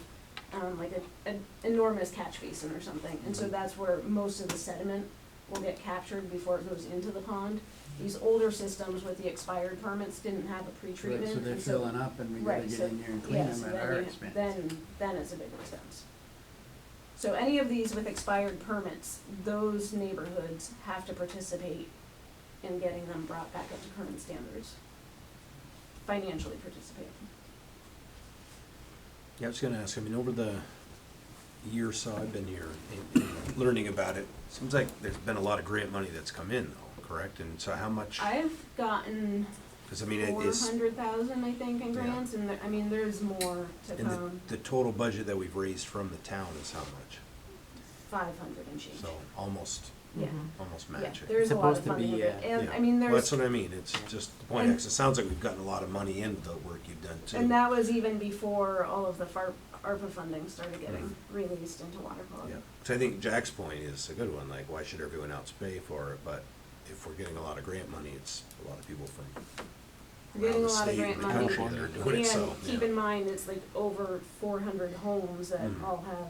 like an enormous catch basin or something. And so that's where most of the sediment will get captured before it goes into the pond. These older systems with the expired permits didn't have a pre-treatment. Right, so they're and filling up and we gotta right, get so- in there and clean yeah, them so at then our you- expense. Then it's a big expense. So any of these with expired permits, those neighborhoods have to participate in getting them brought back up to current standards. Financially participate. Yeah, I was gonna ask, I mean, over the year or so I've been here and learning about it, seems like there's been a lot of grant money that's come in though, correct? And so how much, I've gotten because I mean, it is, 400,000, I think, in Yeah. grants, and I mean, there's more to and come. the total budget that we've raised from the town is how much? 500 and change. So almost Yeah, match yeah, it. there's a lot of Supposed to funding be, of it, and Yeah. I mean, Well, there's. that's what I mean, it's just the point, And- because it sounds like we've gotten a lot of money into the work you've done too. And that was even before all of the ARPA funding started getting released into water quality. Yeah, so I think Jack's point is a good one, like, why should everyone else pay for it? But if we're getting a lot of grant money, it's a lot of people from We're getting around a the lot of state grant and the money. country that are doing it, so, And keep yeah. in mind, it's like over 400 homes that Mhm. all have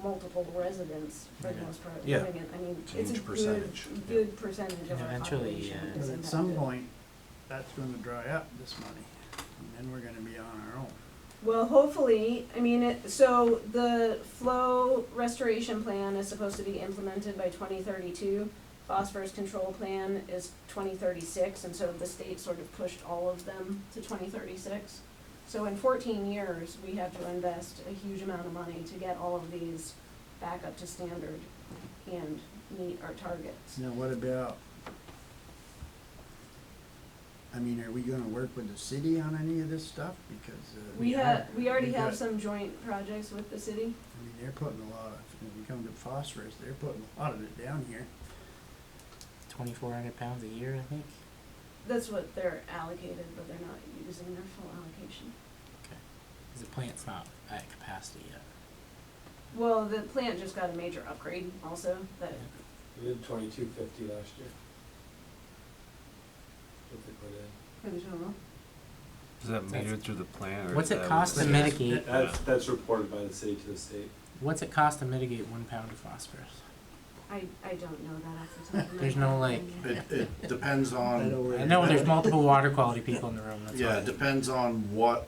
multiple residents for the Yeah. most part Yeah. living in. I mean, It's a it's a huge good, percentage. good percentage of And our eventually, population yeah. is But at some impacted. point, that's gonna dry up, this money, and then we're gonna be on our own. Well, hopefully, I mean, so the flow restoration plan is supposed to be implemented by 2032. Phosphorus control plan is 2036, and so the state sort of pushed all of them to 2036. So in 14 years, we have to invest a huge amount of money to get all of these back up to standard and meet our targets. Now, what about, I mean, are we gonna work with the city on any of this stuff? Because, We already we have got- some joint projects with the city. I mean, they're putting a lot of, when we come to phosphorus, they're putting a lot of it down here. 2,400 pounds a year, I think. That's what they're allocated, but they're not using their full allocation. Okay. 'Cause the plant's not at capacity yet. Well, the plant just got a major upgrade also, that, We did 2250 last year. What they put in. for the total. Is that metered through the plan, or? What's is it that cost what to it is? mitigate? That's reported by the city to the state. What's it cost to mitigate 1 pound of phosphorus? I don't know that off the top of my head. There's no, like- It depends I on, know I know there's multiple water quality people in the room. That's yeah, why. it depends on what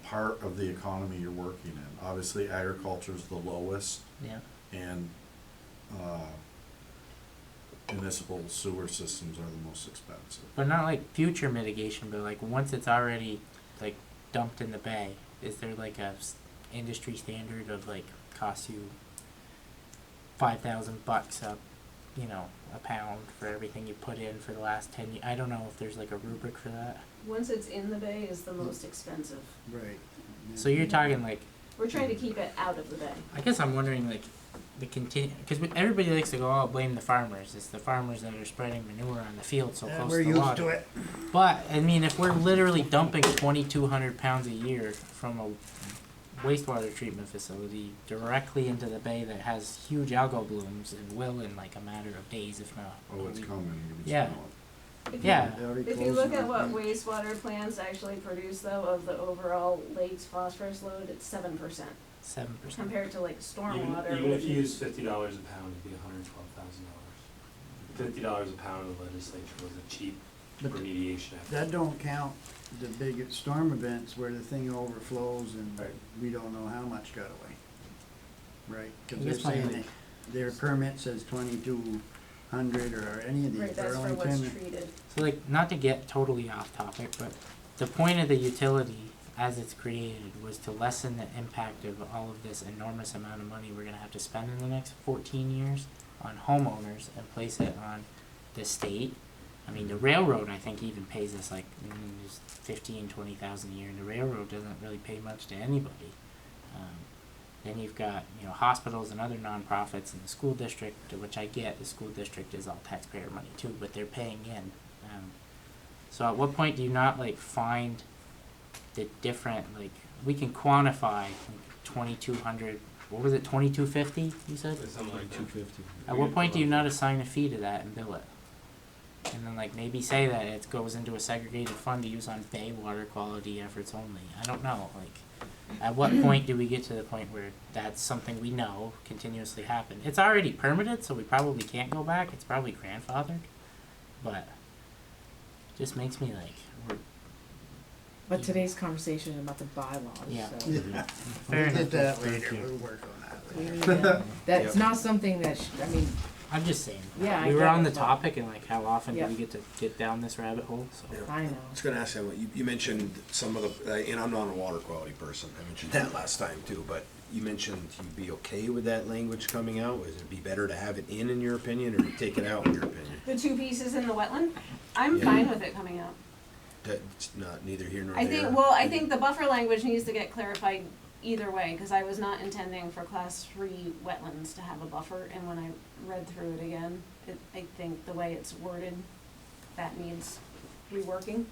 part of the economy you're working in. Obviously, agriculture's the lowest, Yeah. and, municipal sewer systems are the most expensive. But not like future mitigation, but like once it's already like dumped in the bay, is there like a industry standard of like costs you $5,000 a pound for everything you put in for the last 10 years? I don't know if there's like a rubric for that. Once it's in the bay is the most expensive. Right. So you're talking like, We're trying to keep it out of the bay. I guess I'm wondering like the because everybody likes to go, oh, blame the farmers. It's the farmers that are spreading manure on the field so close We're to the used water. to it. But I mean, if we're literally dumping 2,200 pounds a year from a wastewater treatment facility directly into the bay that has huge algal blooms and will in like a matter of days, if not. Oh, it's coming. You can Yeah. smell it. If Yeah. If you look at what wastewater plants actually produce though, of the overall lake's phosphorus load, it's 7%. 7%. Compared to like stormwater. Even if which you is- use $50 a pound, it'd be $112,000. $50 a pound in the legislature was a cheap But remediation effort. that don't count the big storm events where the thing overflows and Right. we don't know how much got away. Right, cause I they're guess my- saying their permit says 2,200 or any of these, Right, that's for what's Burlington. treated. So like, not to get totally off topic, but the point of the utility as it's created was to lessen the impact of all of this enormous amount of money we're gonna have to spend in the next 14 years on homeowners and place it on the state. I mean, the railroad, I think, even pays us like just 15, 20,000 a year, and the railroad doesn't really pay much to anybody. Then you've got, hospitals and other nonprofits in the school district, which I get, the school district is all taxpayer money too, but they're paying in. So at what point do you not like find the different, like, we can quantify like 2,200, what was it, 2,250 you said? Something like that. 250. At what point do you not assign a fee to that and bill it? And then like maybe say that it goes into a segregated fund to use on bay water quality efforts only. I don't know, like, at what point do we get to the point where that's something we know continuously happen? It's already permitted, so we probably can't go back, it's probably grandfathered, but just makes me like, But today's conversation is about the bylaws, Yeah. so. Yeah. Fair We'll enough. get that Thank later, you. we'll work on that we later. need to- That's not something that, I mean, I'm just saying. Yeah, I we were get on it, the but- topic and like how often Yeah. do we get to get down this rabbit hole? So I know. I was gonna ask you mentioned some of the, and I'm not a water quality person, I mentioned that last time too, but you mentioned you'd be okay with that language coming out? Would it be better to have it in your opinion, or to take it out in your opinion? The 2 pieces in the wetland, I'm Yeah. fine with it coming out. That's not neither here nor there. I think the buffer language needs to get clarified either way, because I was not intending for class 3 wetlands to have a buffer, and when I read through it again, I think the way it's worded, that needs reworking.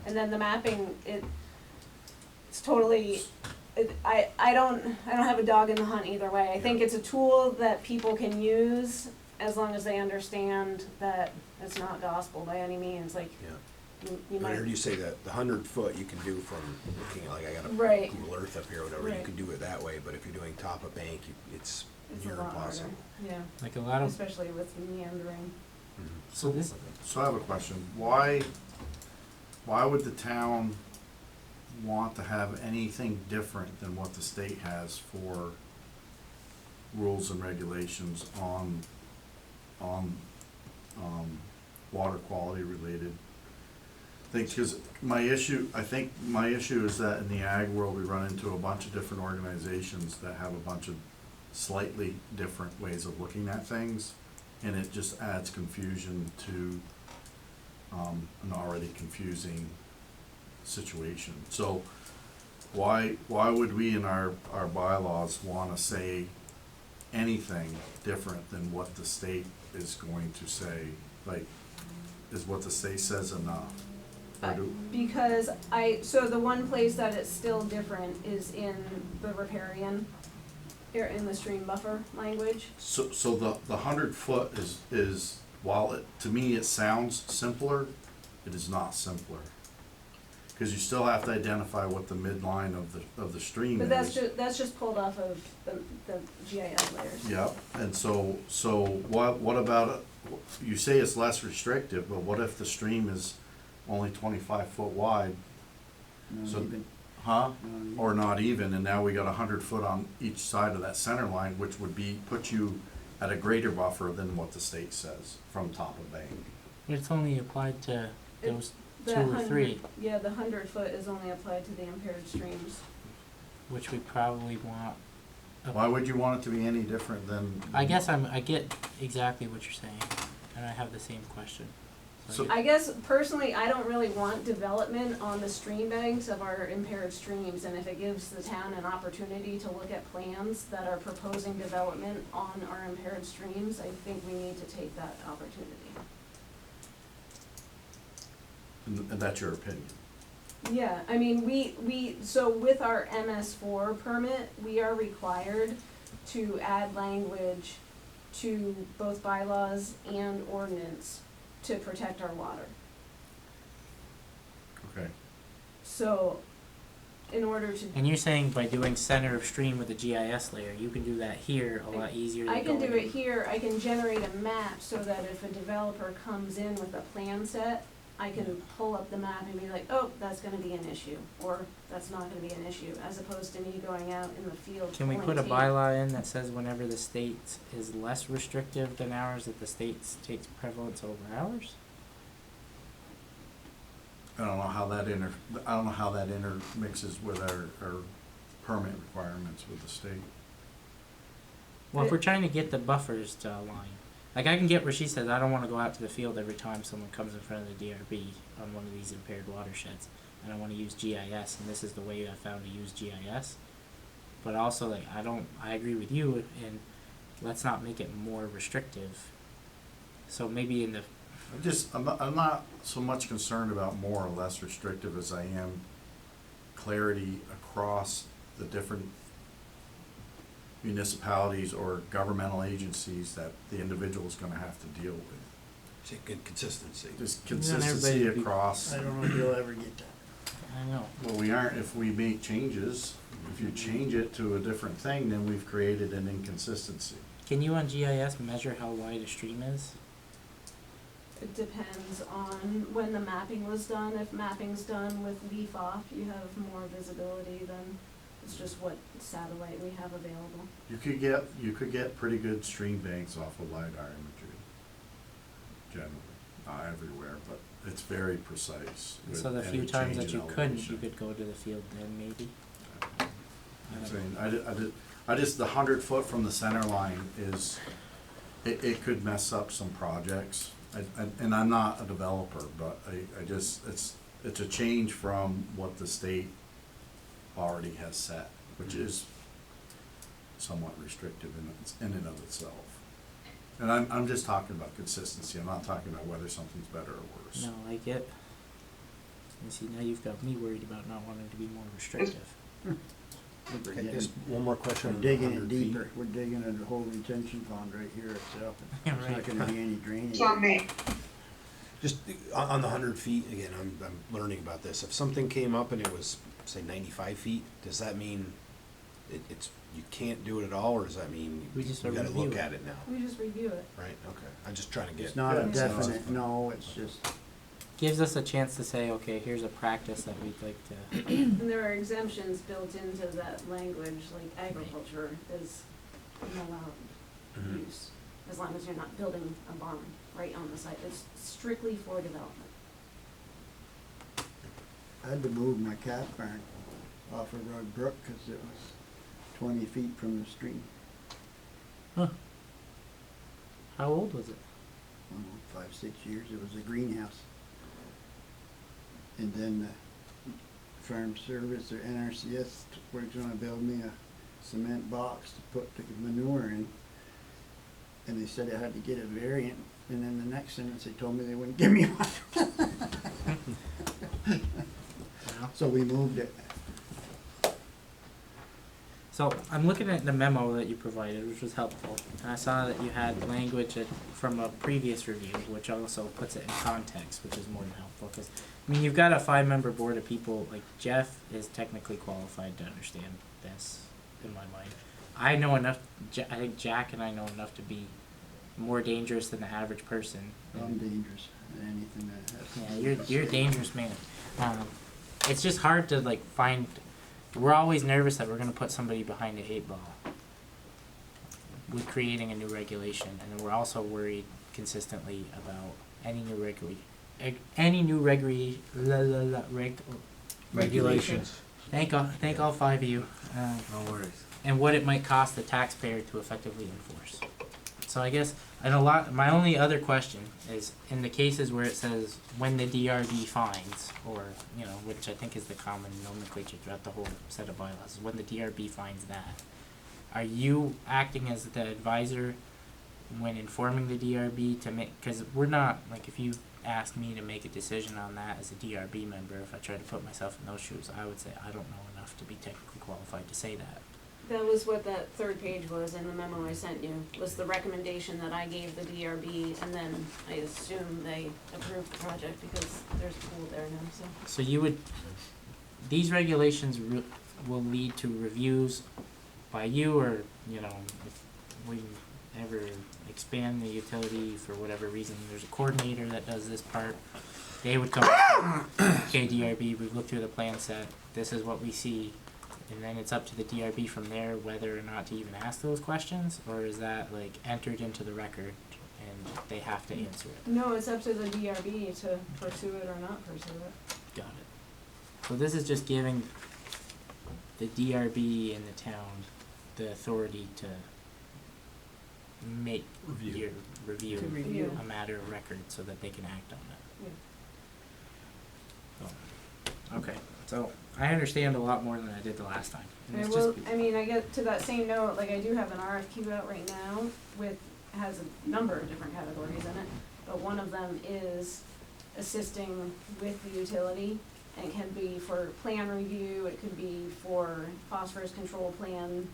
And then the mapping, it's totally, I don't have a dog in the hunt either way. I think it's a tool that people can use as long as they understand that it's not gospel by any means, like, Yeah. you I might. heard you say that the 100 foot you can do from looking at, like, I got a Right. Google Earth up here or whatever, you Right. can do it that way, but if you're doing top of bank, it's It's a near lot harder, impossible. yeah, like a lot of especially with meandering. so this So I have a question. Why would the town want to have anything different than what the state has for rules and regulations on water quality related I think my issue is that in the ag world, we run into a bunch of different organizations that have a bunch of slightly different ways of looking at things, and it just adds confusion to, an already confusing situation. So why would we in our bylaws wanna say anything different than what the state is going to say? Like, is what the state says enough? Or do, Because so the one place that it's still different is in the riparian, or in the stream buffer language. so the 100-foot is, while it, to me, it sounds simpler, it is not simpler. Cause you still have to identify what the midline of the stream is. But that's just pulled off of the GIS layers. Yep, and so what about, you say it's less restrictive, but what if the stream is only 25 foot wide? Not So, even. huh? Not even. Or not even, and now we got 100 foot on each side of that center line, which would put you at a greater buffer than what the state says from top of bank. It's only applied to those two That or three, Yeah, the 100-foot is only applied to the impaired streams. which we probably want. Why would you want it to be any different than? I guess I get exactly what you're saying, and I have the same question. So- I guess personally, I don't really want development on the stream banks of our impaired streams, and if it gives the town an opportunity to look at plans that are proposing development on our impaired streams, I think we need to take that opportunity. And that's your opinion? Yeah, I mean, so with our MS4 permit, we are required to add language to both bylaws and ordinance to protect our water. Okay. So, in order to, And you're saying by doing center of stream with a GIS layer, you can do that here a lot easier than I can do going- it here, I can generate a map so that if a developer comes in with a plan set, I can pull up the map and be like, oh, that's gonna be an issue, or that's not gonna be an issue, as opposed to me going out in the field Can we pulling put a tape. bylaw in that says whenever the state is less restrictive than ours, that the state takes prevalence over ours? I don't know how that intermixes with our permit requirements with the state. Well, if we're trying to get the buffers to align, like I can get where she says, I don't wanna go out to the field every time someone comes in front of the DRB on one of these impaired watersheds, and I wanna use GIS, and this is the way I found to use GIS. But also, like, I agree with you, and let's not make it more restrictive. So maybe in the, I'm not so much concerned about more or less restrictive as I am clarity across the different municipalities or governmental agencies that the individual is gonna have to deal with. Say good consistency. Just everybody consistency would be- across. I don't know if you'll ever get that. I know, Well, we aren't, if we make changes, if you change it to a different thing, then we've created an inconsistency. can you on GIS measure how wide a stream is? It depends on when the mapping was done. If mapping's done with leaf off, you have more visibility than, it's just what satellite we have available. You could get pretty good stream banks off of LiDAR imagery, generally, not everywhere, but it's very precise. with So the any few times change that in you couldn't, you elevation. could go to the field then maybe? I'm saying, I just, the 100 foot from the center line is, it could mess up some projects. And I'm not a developer, but I just, it's a change from what the state already has set, which is somewhat restrictive in and of itself. And I'm just talking about consistency, I'm not talking about whether something's better or worse. No, I get, you see, now you've got me worried about not wanting to be more restrictive. We're Okay, getting- just one more question We're on digging 100 it feet. deeper, we're digging a whole retention pond right here itself. Yeah, There's not right. gonna be any drainage. Just on the 100 feet, again, I'm learning about this. If something came up and it was, say, 95 feet, does that mean it's, you can't do it at all, or does that mean We just we gotta review look it. at it now? We just review it. Right, okay. I'm just trying to get. It's not a Yeah. definite no, it's just, Gives us a chance to say, okay, here's a practice that we'd like to, And there are exemptions built into that language, like agriculture is an allowed Mhm. use, as long as you're not building a barn right on the site. It's strictly for development. I had to move my cat barn off of Rug Brook because it was 20 feet from the stream. Huh. How old was it? I don't know, 5, 6 years. It was a greenhouse. And then the Farm Service or NRCS were going to build me a cement box to put the manure in. And they said I had to get a variant. And then the next sentence they told me they wouldn't give me one. Wow. So we moved it. So I'm looking at the memo that you provided, which was helpful, and I saw that you had language from a previous review, which also puts it in context, which is more than helpful. Because I mean, you've got a 5-member board of people. Like Jeff is technically qualified to understand this, in my mind. I know enough. I think Jack and I know enough to be more dangerous than the average person. I'm dangerous at anything that has. Yeah, you're a dangerous man. It's just hard to like find. We're always nervous that we're going to put somebody behind the 8 ball with creating a new regulation, and then we're also worried consistently about any new regulations. Thank all 5 of you. No worries. And what it might cost the taxpayer to effectively enforce. So I guess my only other question is in the cases where it says when the DRB finds, or which I think is the common nomenclature throughout the whole set of bylaws, is when the DRB finds that. Are you acting as the advisor when informing the DRB to make? Because we're not like if you asked me to make a decision on that as a DRB member, if I tried to put myself in those shoes, I would say I don't know enough to be technically qualified to say that. That was what that third page was in the memo I sent you, was the recommendation that I gave the DRB, and then I assume they approved the project because there's a pool there now, so. So you would, these regulations will lead to reviews by you, or, if we ever expand the utility for whatever reason, there's a coordinator that does this part, they would come, okay, DRB, we've looked through the plan set, this is what we see, and then it's up to the DRB from there whether or not to even ask those questions, or is that like entered into the record and they have to answer it? No, it's up to the DRB to pursue it or not pursue it. Got it. So this is just giving the DRB and the town the authority to make Review. review To review. a matter of record so that they can act on it. Oh. Okay, so I understand a lot more than I did the last time. And it's just- I get to that same note, like I do have an RFQ out right now has a number of different categories in it, but one of them is assisting with the utility, and it can be for plan review, it could be for phosphorus control plan,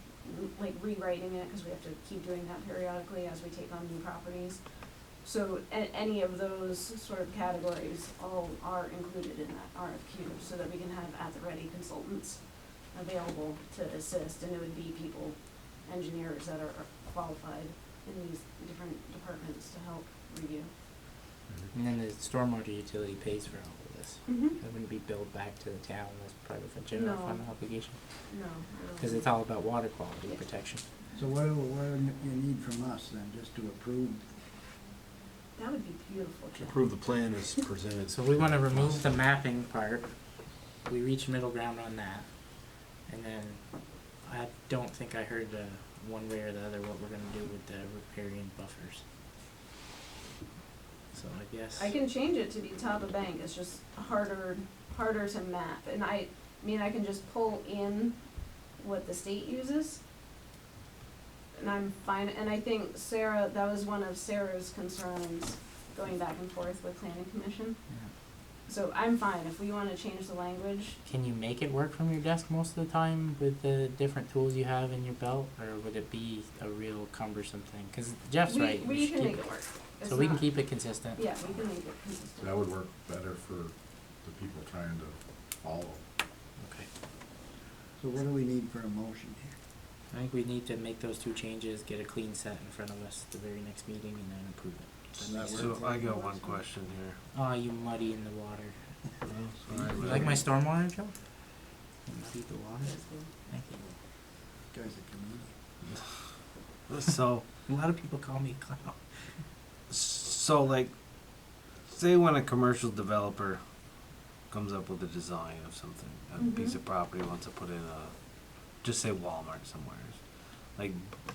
like rewriting it, because we have to keep doing that periodically as we take on new properties. So any of those sort of categories all are included in that RFQ, so that we can have at-the-ready consultants available to assist, and it would be people, engineers that are qualified in these different departments to help review. And then the stormwater utility pays for all of this. Mm-hmm. It wouldn't be billed back to the town as part of a general No. fund obligation, No. because it's all about water quality Yeah. protection. So what do you need from us then, just to approve? That would be beautiful, Jeff. Approve the plan as presented. So we wanna remove the mapping part, we reach middle ground on that, and then I don't think I heard one way or the other what we're gonna do with the riparian buffers. So I guess. I can change it to be top of bank, it's just harder to map, and I can just pull in what the state uses. And I'm fine, and I think Sarah, that was one of Sarah's concerns, going back and forth with planning commission. Yeah. So I'm fine, if we wanna change the language, Can you make it work from your desk most of the time with the different tools you have in your belt, or would it be a real cumbersome thing? Cause Jeff's right. we should can keep- make it work. It's So we can not- keep it consistent. Yeah, we can make it consistent. That would work better for the people trying to follow. Okay. So what do we need for a motion here? I think we need to make those 2 changes, get a clean set in front of us at the very next meeting, and then approve it. Does that make sense? So I got one question here. Oh, you muddy in the water. Sorry, You like my stormwater, Joe? You muddied the water? Thank you. Guy's a comedian. So, A lot of people call me a clown. so like, say when a commercial developer comes up with a design of something, a Mhm. piece of property, wants to put in just say Walmart somewhere. Like,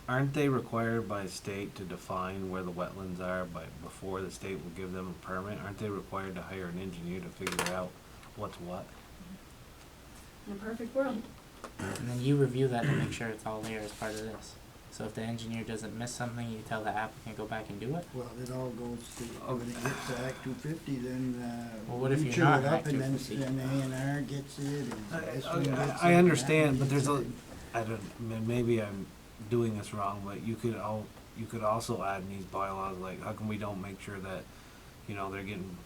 aren't they required by state to define where the wetlands are before the state will give them a permit? Aren't they required to hire an engineer to figure out what's what? In a perfect world. And then you review that to make sure it's all there as part of this. So if the engineer doesn't miss something, you tell the applicant go back and do it? Well, it all goes to, when it gets to Act 250, then, Well, what if we you're chew not it in up Act and then 250? A&R gets it, and this one gets it. I and understand, that but one there's gets a, it. I don't, maybe I'm doing this wrong, but you could also add in these bylaws, like, how come we don't make sure that, you know, they're getting,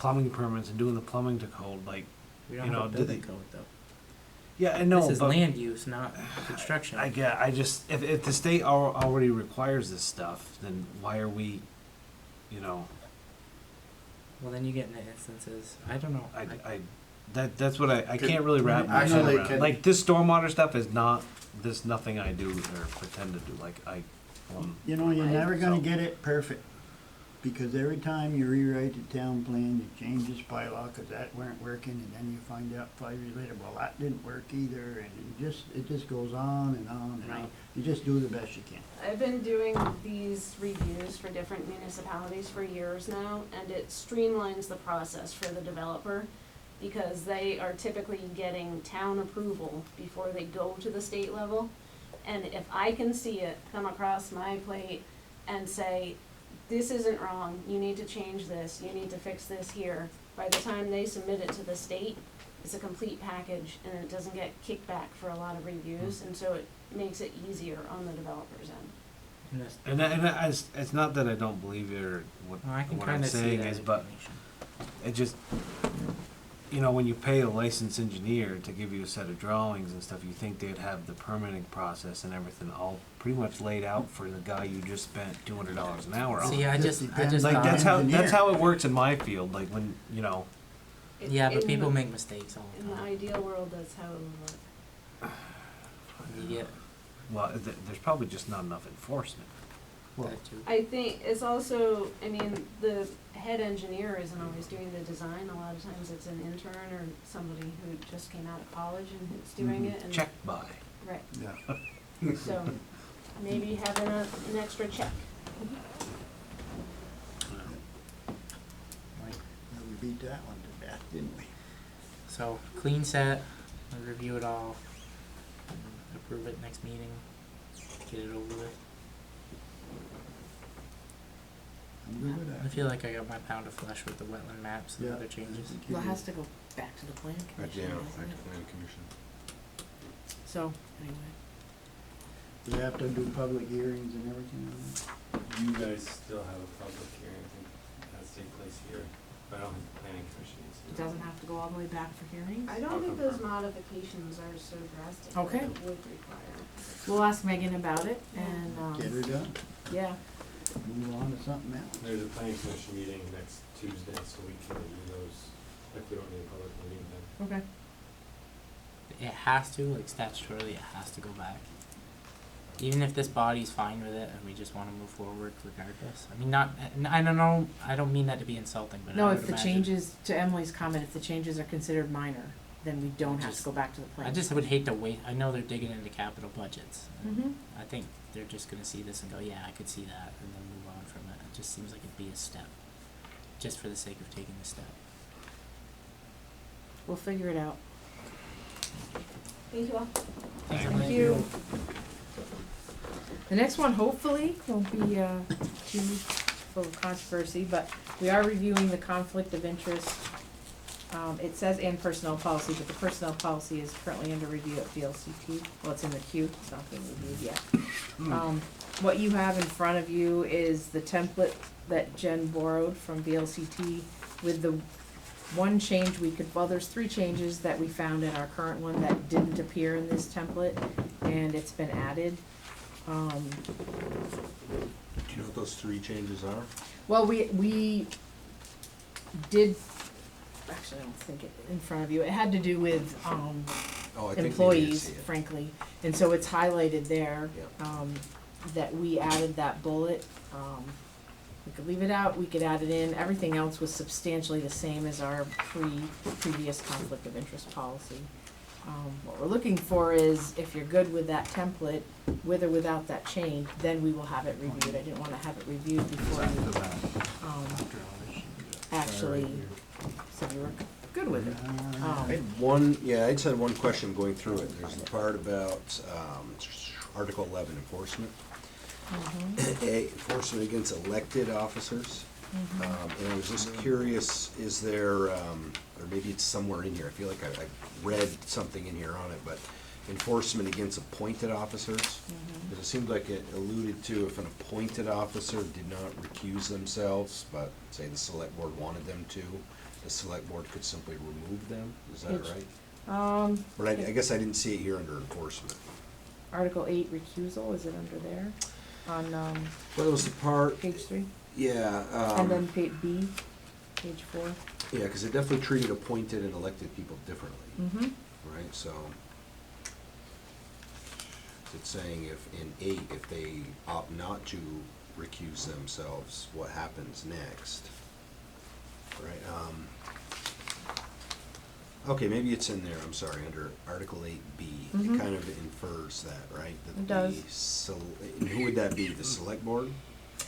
plumbing permits and doing the plumbing to code, like, We don't you know, have a do building they- code though. yeah, I know, This is but land use, not construction. I just, if the state already requires this stuff, then why are we, you know, Well, then you get into instances, I don't know. that's what I can't really wrap my head Actually, around. Like, this stormwater stuff is not, this nothing I do or pretend to do, like, You know, you're never gonna So- get it perfect, because every time you rewrite the town plan, you change this bylaw, cause that weren't working, and then you find out 5 years later, well, that didn't work either, and it just goes on and on and on. Right. You just do the best you can. I've been doing these reviews for different municipalities for years now, and it streamlines the process for the developer, because they are typically getting town approval before they go to the state level. And if I can see it come across my plate and say, this isn't wrong, you need to change this, you need to fix this here, by the time they submit it to the state, it's a complete package, and it doesn't get kicked back for a lot of reviews, and so it makes it easier on the developer's end. it's not that I don't believe you or what Well, I can what I'm kind of see saying that is, but information. it just, you know, when you pay a licensed engineer to give you a set of drawings and stuff, you think they'd have the permitting process and everything all pretty much laid out for the guy you just spent $200 an hour on. See, I just depends. thought. Like, that's Engineer. how it works in my field, like, when, you know, Yeah, but In people the- make mistakes all In the the time. ideal world, that's how it would work. You get well, there's probably just not enough enforcement. Well, that too. I think it's also, I mean, the head engineer isn't always doing the design, a lot of times it's an intern or somebody who just came out of college and who's doing it, and. Check by. Right, yeah. so, maybe having an extra check. Yeah, we beat that one to death, didn't we? So, clean set, we'll review it all, and approve it next meeting, get it over with. I'm good with that. I feel like I got my pound of flesh with the wetland maps and Yeah, other I changes. think you Well, it did. has to go back to the plan commission, Yeah, doesn't Act it? Plan Commission. So, anyway, Do we have to do public hearings and everything on that? You guys still have a public hearing, I think, has to take place here, but I don't think the planning commission needs to. it doesn't have to go all the way back for hearings? I don't think those modifications are so drastic that Okay. it would require. We'll ask Megan about it, and, Get her done, yeah, move on to something else. There's a planning commission meeting next Tuesday, so we can review those, if we don't need a public meeting then. okay. It has to, like statutorily, it has to go back. Even if this body's fine with it and we just wanna move forward regardless. I mean, not, I don't know, I don't mean that to be insulting, but I No, would if the imagine- changes, to Emily's comment, if the changes are considered minor, then we don't have to Just- go back to the plan. I just would hate to wait, I know they're digging into capital budgets. Mm-hmm. I think they're just gonna see this and go, yeah, I could see that, and then move on from it. It just seems like it'd be a step, just for the sake of taking the step. We'll figure it out. Thank you all. Thank you. The next one hopefully won't be too full of controversy, but we are reviewing the conflict of interest. It says and personnel policy, but the personnel policy is currently under review at VLCT. Well, it's in the queue, it's not being reviewed yet. What you have in front of you is the template that Jen borrowed from VLCT with the one change we could, well, there's 3 changes that we found in our current one that didn't appear in this template, and it's been added. Do you know what those 3 changes are? Well, we did, actually, I don't think it in front of you, it had to do with, Oh, I think they need to employees, see it. frankly, and so it's highlighted there, Yep. that we added that bullet, we could leave it out, we could add it in, everything else was substantially the same as our previous conflict of interest policy. What we're looking for is, if you're good with that template, with or without that change, then we will have it reviewed. I didn't wanna have it reviewed before After you, that. actually said you were good with it. I had one, yeah, I just had one question going through it. There's the part about, Article 11, enforcement. Enforcement against elected officers. And I was just curious, is there, or maybe it's somewhere in here, I feel like I read something in here on it, but enforcement against appointed officers? Because it seemed like it alluded to if an appointed officer did not recuse themselves, but say the select board wanted them to, the select board could simply remove them, is that It's- right? But I guess I didn't see it here under enforcement. Article 8 recusal, is it under there? On, Well, it was the part, page 3? yeah, And then page B, page 4? yeah, because it definitely treated appointed and elected people differently, right? So it's saying if in 8, if they opt not to recuse themselves, what happens next? Right, okay, maybe it's in there, I'm sorry, under Article 8B. It kind of infers that, right? That It does. And who would that be, the select board?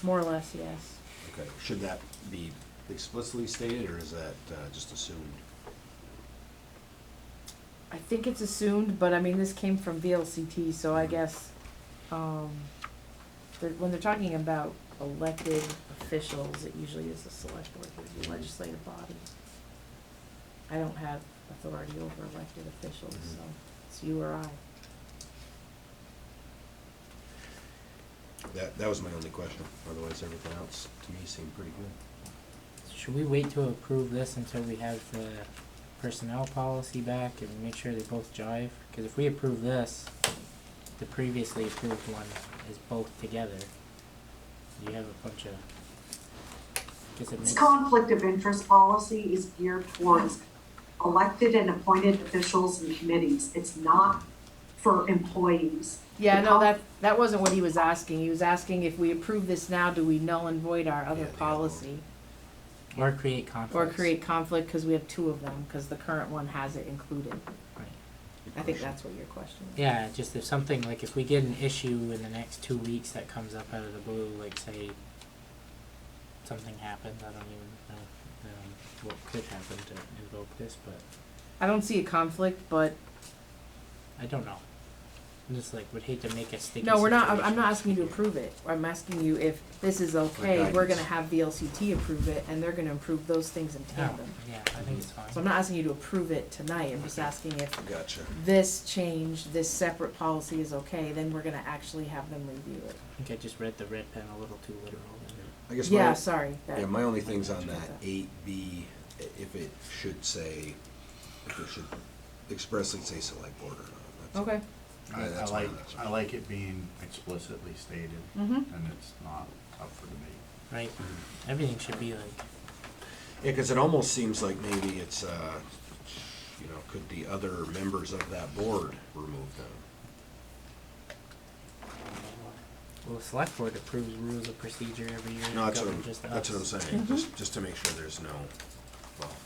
More or less, yes. Okay, should that be explicitly stated, or is that just assumed? I think it's assumed, but I mean, this came from VLCT, so I guess, when they're talking about elected officials, it usually is the select board, who's the legislative body. I don't have authority over elected officials, so it's you or I. That was my only question, otherwise everything else to me seemed pretty good. Should we wait to approve this until we have the personnel policy back and make sure they both jive? Because if we approve this, the previously approved one is both together. You have a bunch of. Guess it This makes. conflict of interest policy is geared towards elected and appointed officials and committees. It's not for employees. Yeah, The no, conf- that wasn't what he was asking. He was asking if we approve this now, do we null and void our other Yeah, the other policy? Or create conflicts. Or create conflict, cause we have 2 of them, cause the current one has it included. Right. I think that's what your question is. Yeah, just if something, like if we get an issue in the next 2 weeks that comes up out of the blue, like say something happens, I don't even know what could happen to invoke this, but I don't see a conflict, but I don't know. I'm just like, would hate to make a sticky no, we're not, I'm situation. not asking you to approve it. I'm asking you if this is okay, we're guidance. gonna have VLCT approve it, and they're gonna approve those things in Yeah, tandem. yeah, I think it's fine. So I'm not asking you to approve it tonight, I'm just asking if Gotcha. this change, this separate policy is okay, then we're gonna actually have them review it. I think I just read the red pen a little too literal. I guess Yeah, my, sorry. yeah, my only thing's on that 8B, if it should say, if it should expressly say select board or not. That's all. Okay. I that's like, fine, that's I like it being explicitly stated, Mhm. and it's not up for debate. Right? Everything should be like, Yeah, because it almost seems like maybe it's, could the other members of that board remove them? well, the select board approves rules of procedure every year. No, that's govern what just I'm us. saying, just to make sure there's no,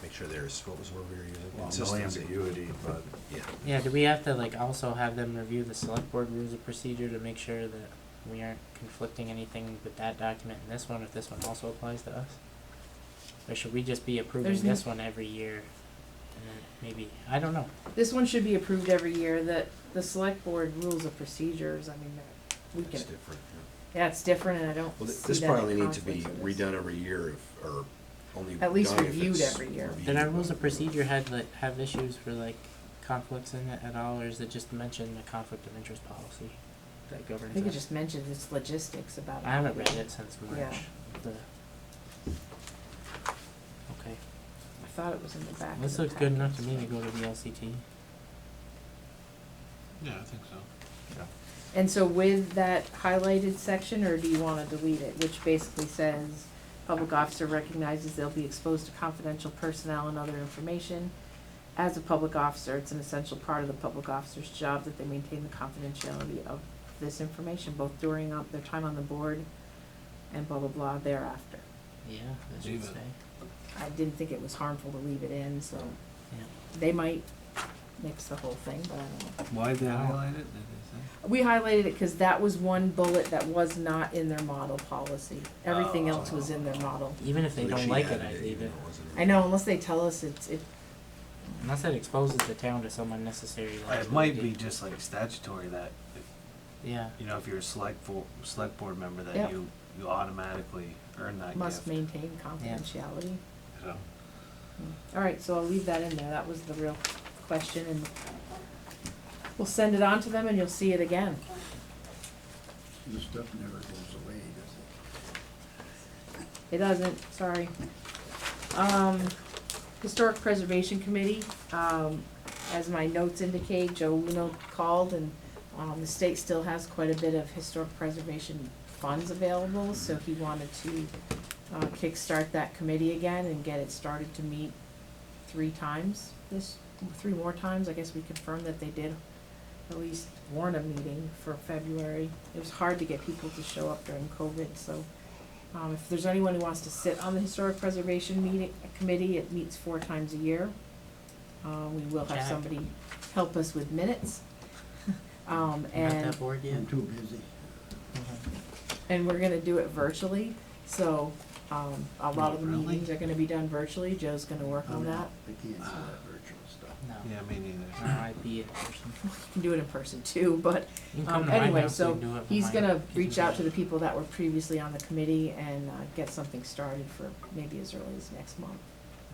make sure there's, what was the word we were using? Well, no Consistency. ambiguity, but Yeah. Yeah, do we have to like also have them review the select board rules of procedure to make sure that we aren't conflicting anything with that document and this one, if this one also applies to us? Or should we just be approving There's this one every year? And then maybe, I don't know. This one should be approved every year, the select board rules of procedures, I mean, we can, It's different, yeah, it's different, and I don't Well, see this that probably in need to be conflict with this. redone every year if, or only At least done if reviewed it's every year. reviewed. Did our rules of procedure have issues for like conflicts in it at all, or is it just mention the conflict of interest policy that I governs think it it? just mentions its logistics about it. I haven't read it since March. Yeah. Okay, I thought it was in the back of this the looks good enough to package, me to so. go to the LCT. Yeah, I think so. And so with that highlighted section, or do you wanna delete it, which basically says, public officer recognizes they'll be exposed to confidential personnel and other information. As a public officer, it's an essential part of the public officer's job that they maintain the confidentiality of this information, both during their time on the board and blah, blah, blah thereafter. Yeah, that should Leave it. stay. I didn't think it was harmful to leave it in, so Yeah. they might mix the whole thing, but I don't know. Why'd they highlight it, did they We highlighted it because that was one bullet that was not in their model policy. Everything else was in their model. Even if they Like don't she like added it, I'd leave even it. though wasn't in I know, unless they tell us it, Unless it exposes the town to some unnecessary say? It liability. might be just like statutory that, Yeah. you know, if you're a select board member, that Yep. you automatically earn that must gift. maintain confidentiality. So, All right, so I'll leave that in there. That was the real question, and we'll send it on to them and you'll see it again. This stuff never goes away, does it? It doesn't, sorry. Historic Preservation Committee, as my notes indicate, Joe Uno called and, the state still has quite a bit of historic preservation funds available, so he wanted to, kickstart that committee again and get it started to meet 3 more times. I guess we confirmed that they did at least warn a meeting for February. It was hard to get people to show up during COVID, so if there's anyone who wants to sit on the Historic Preservation Committee, it meets 4 times a year. We will have Jack. somebody help us with minutes. You got And that board yet? I'm too busy. and we're gonna do it virtually, so a lot of the Really? meetings are gonna be done virtually. Joe's gonna work on that. I can't see that virtual stuff. No. yeah, me neither. No, I'd be in person. You can do it in person too, but You can come to my anyway, house, so we can do it from he's my gonna house. reach out to the people that were previously on the committee and get something started for maybe as early as next month.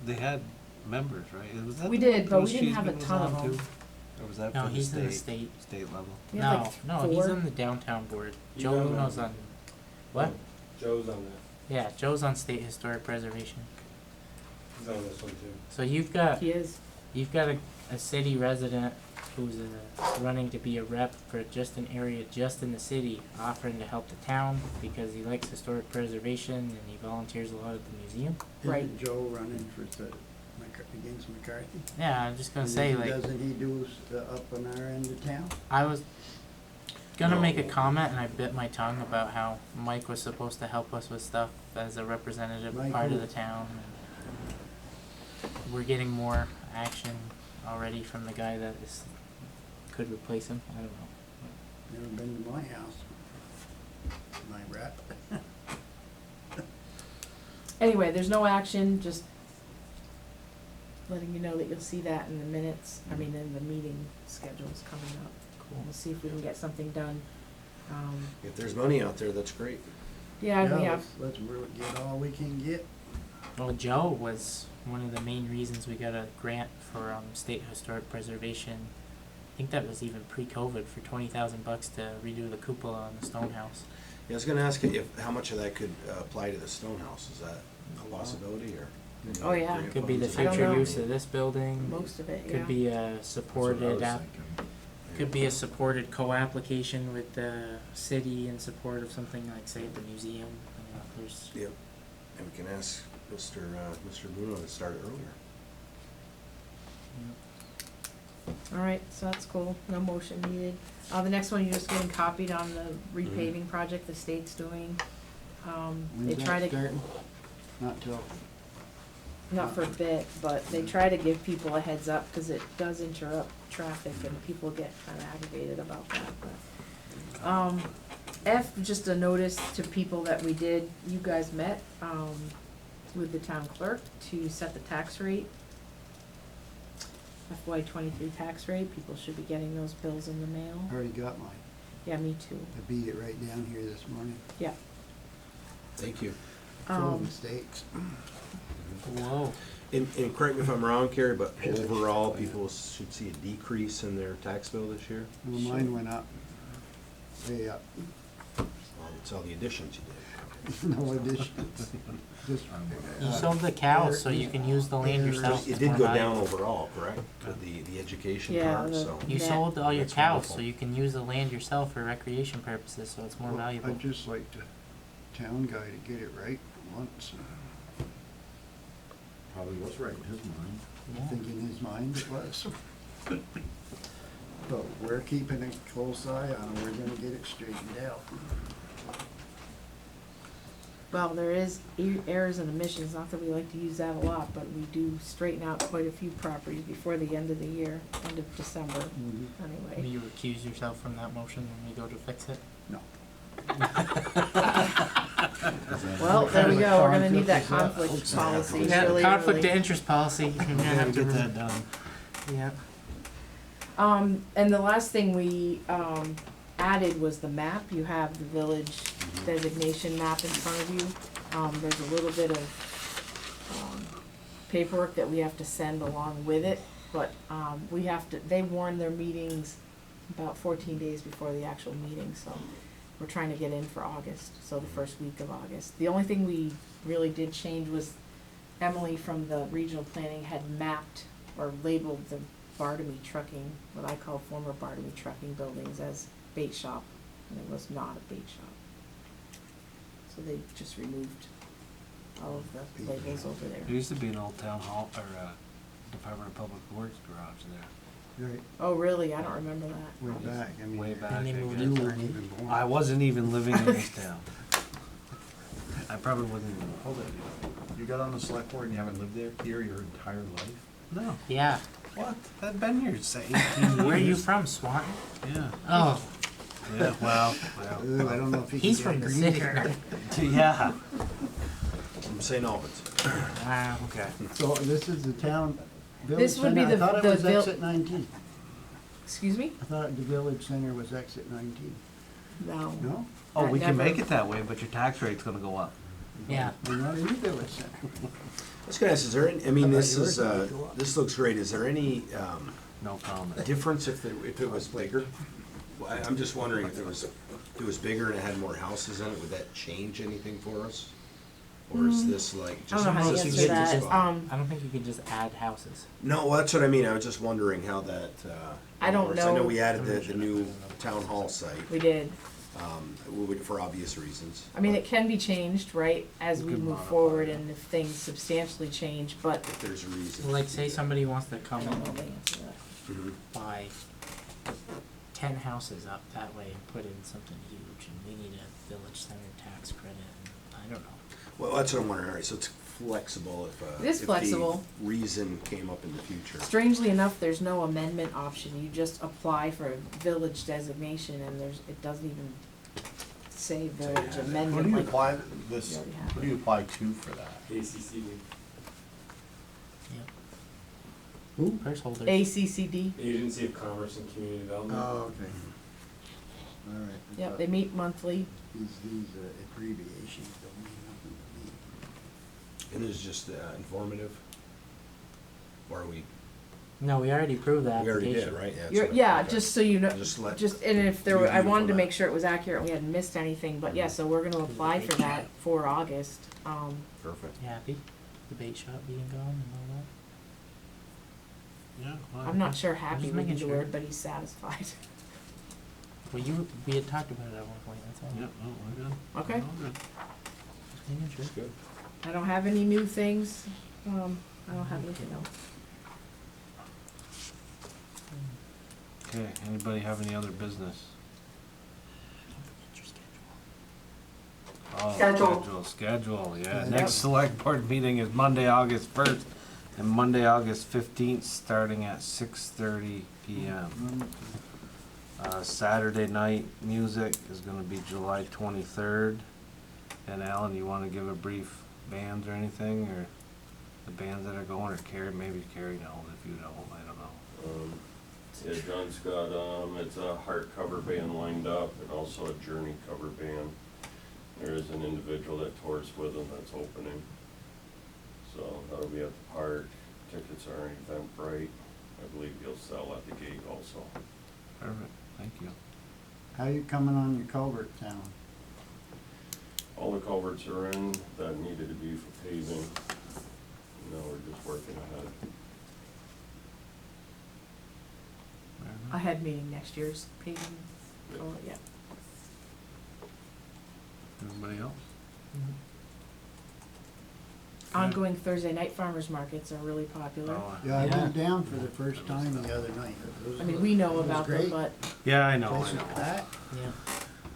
They had members, right? Was that We the- did, but we Bruce didn't have a Cheeseman was ton of on them. too? Or was that No, for the he's in the state, state. state level? We had No, like no, 4. he's on the downtown board. Joe Joe's on Uno's it. on, what? Joe's on that. Yeah, Joe's on state historic preservation. He's on this one too. So you've got He is. a city resident who's running to be a rep for just an area just in the city, offering to help the town because he likes historic preservation and he volunteers a lot at the museum. Right. Isn't Joe running for against McCarthy? Yeah, I'm just gonna And say, then like, doesn't he do up on our end of town? I was gonna make a comment and I bit my tongue about how Mike was supposed to help us with stuff as a representative Mike part who? of the town. We're getting more action already from the guy that could replace him. I don't know. Never been to my house. My rat. Anyway, there's no action, just letting you know that you'll see that in the minutes, I mean, in the meeting schedules coming up. Cool. We'll see if we can get something done. If there's money out there, that's great. Yeah, we have, Let's really get all we can get. Well, Joe was one of the main reasons we got a grant for state historic preservation. I think that was even pre-COVID for $20,000 to redo the cupola on the stone house. Yeah, I was gonna ask you how much of that could apply to the stone house. Is that a possibility or? Oh, yeah. grant Could be the funds? I don't future know. use of this building. most of it, yeah. Could be a That's what I supported was app. thinking. Could be a supported co-application with the city in support of something like, say, at the museum. You know, there's Yep. And we can ask Mr. Bruno to start it earlier. All right, so that's cool, no motion needed. The next one, you're just getting copied on the repaving project the state's doing. They When's try that to, starting? Not till, not for a bit, but they try to give people a heads up, cause it does interrupt traffic and people get kinda aggravated about that, but. F, just a notice to people that we did, you guys met, with the town clerk to set the tax rate. FY '23 tax rate, people should be getting those bills in the mail. already got mine. Yeah, me too. I beat it right down here this morning. Yeah. Thank you. Full Um, of mistakes. whoa. And correct me if I'm wrong, Carrie, but overall, people should see a decrease in their tax bill this year? Well, mine went up. Way up. Well, it's all the additions you did. No additions. Just, You sold the cows, so you can use the land yourself. It It's did more go down valuable. overall, correct? With the education Yeah, part, the- so. You Yeah. sold all your That's cows, so wonderful. you can use the land yourself for recreation purposes, so it's more well, valuable. I'd just like the town guy to get it right for once. Probably was right in his mind. I Yeah. think in his mind it was. But we're keeping a close eye on it. We're gonna get it straightened out. Well, there is errors and omissions, not that we like to use that a lot, but we do straighten out quite a few properties before the end of the year, end of December, Will anyway. you recuse yourself from that motion when we go to fix it? No. Well, there we go, we're gonna need that conflict policy Yeah, really conflict early. of interest policy, you're gonna have to get that done. Yeah. And the last thing we, added was the map. You have the village designation map in front of you. There's a little bit of, paperwork that we have to send along with it, but, we have to, they warn their meetings about 14 days before the actual meeting, so we're trying to get in for August, so the first week of August. The only thing we really did change was Emily from the regional planning had mapped or labeled the Bartamy Trucking, what I call former Bartamy Trucking buildings, as bait shop, and it was not a bait shop. So they just removed all of the labels over There there. used to be an old town hall, or, Department of Public Works garage there. Right, Oh, really? I don't remember that. way back, I mean. Way back. And they I moved guess. You it. weren't even born. I wasn't even living in this town. I probably wasn't even. Hold it. You got on the select board and you haven't lived there here your entire life? No. Yeah. What? I've been here say 18 years. Where are you from, Swanton? Yeah. Oh, Yeah, well, Ugh, I don't know if he he's can from get the a green city. card. yeah. From St. Albans. Wow. Okay. So this is the town, village This would be center. I the- thought it the was vil- exit 19. Excuse me? I thought the village center was exit 19. No. No? Oh, That we can never- make it that way, but your tax rate's gonna go up. Yeah. We're not in the village center. I was gonna ask, is there any, I mean, I thought this yours is, would go up. this looks great, is there any, No comment. difference if it was bigger? Well, I'm just wondering if it was bigger and it had more houses in it, would that change anything for us? Or is this like I just? don't know how to is this answer a good that. spot? I don't think you can just add houses. No, well, that's what I mean, I was just wondering how that, I don't works. I know know. we added the new town hall site, We did. for obvious reasons. I mean, it can be changed, right, as We we can move modify forward it. and if things substantially change, but If there's a reason. Like, say somebody wants to come I don't know and the answer to that. Mhm. buy 10 houses up that way and put in something huge, and we need a village center tax credit, and I don't know. Well, that's what I'm wondering, all right, so it's flexible if, It is flexible. if the reason came up in the future. Strangely enough, there's no amendment option. You just apply for a village designation and it doesn't even say village amendment. Who do you like apply we this, already have. who do you apply to for that? ACCD, Yep. Who? Purse holders. ACCD, Agency of Commerce and Community Development. Oh, okay. All right. I yep, thought they meet monthly. These abbreviations don't mean nothing to me. And it's just informative? Or are we, No, we already proved that we already application. did, right? Yeah, that's You're, what I- yeah, okay. just so you know, Just let. and if there were, I Review wanted to for make that. sure it was accurate, we hadn't missed anything, but yeah, so we're gonna apply for that for August. Perfect. You happy? The bait shop being gone and all Yeah. well, I'm not sure happy just would be making the sure. word, but he's satisfied. that? Well, we had talked about it at one point, that's all. Yeah, well, we're good. Okay. We're all good. Just making sure. That's good. I don't have any new things, I don't have anything else. Okay, anybody have any other business? Your schedule. Oh, Schedule. schedule, yeah. Yep. Next select board meeting is Monday, August 1st, and Monday, August 15th, starting at 6:30 PM. Saturday night music is gonna be July 23rd. And Alan, you wanna give a brief bands or anything, or the bands that are going, or Carrie, maybe Carrie knows if you don't, I don't know. Yeah, John's got, it's a heart cover band lined up and also a Journey cover band. There is an individual that tours with him that's opening. So that'll be at the park. Tickets are on Eventbrite. I believe he'll sell at the gate also. Perfect, thank you. How you coming on your culvert town? All the culverts are in that needed to be for paving. Now we're just working ahead. I had meeting next year's paving, oh, yeah. Anybody else? Ongoing Thursday night farmers markets are really popular. Oh, Yeah, I went down for the first time the other night. I mean, we know It was about them, great. but Yeah, I know, Place I is know. packed. Yeah.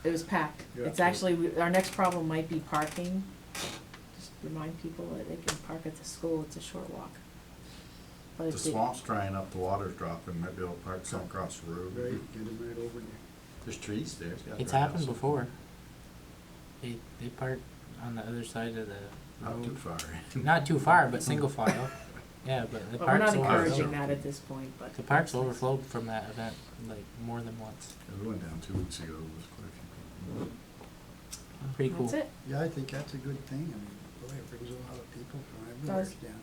it was packed. Yeah. It's actually, our next problem might be parking, remind people that they can park at the school, it's a short walk. But The if they- swamp's drying up, the water's dropping, might be able to park some across the road. Right, get them right over there. There's trees there. gotta It's dry out happened some. before. They park on the other side of the Not too road. far. Not too far, but single file. Yeah, but the But we're park's not encouraging overflowed. that at this point, but. The park's overflowed from that event, like, more than once. We went down 2 weeks ago, there was quite a few people. Pretty cool. That's it. Yeah, I think that's a good thing. I mean, boy, it brings a lot of people from everywhere Does. down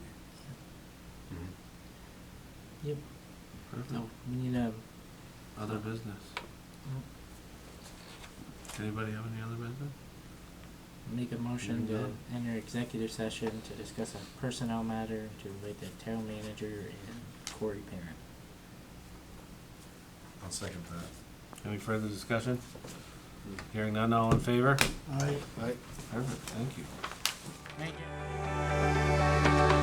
there. Yep. Perfect. No, we need a, Other business. Anybody have any other business? make a motion Yeah. to enter executive session to discuss a personnel matter to relate to town manager and Corey Parent. I'll second that. Any further discussion? Hearing none, all in favor? I Perfect, thank you. Thank you.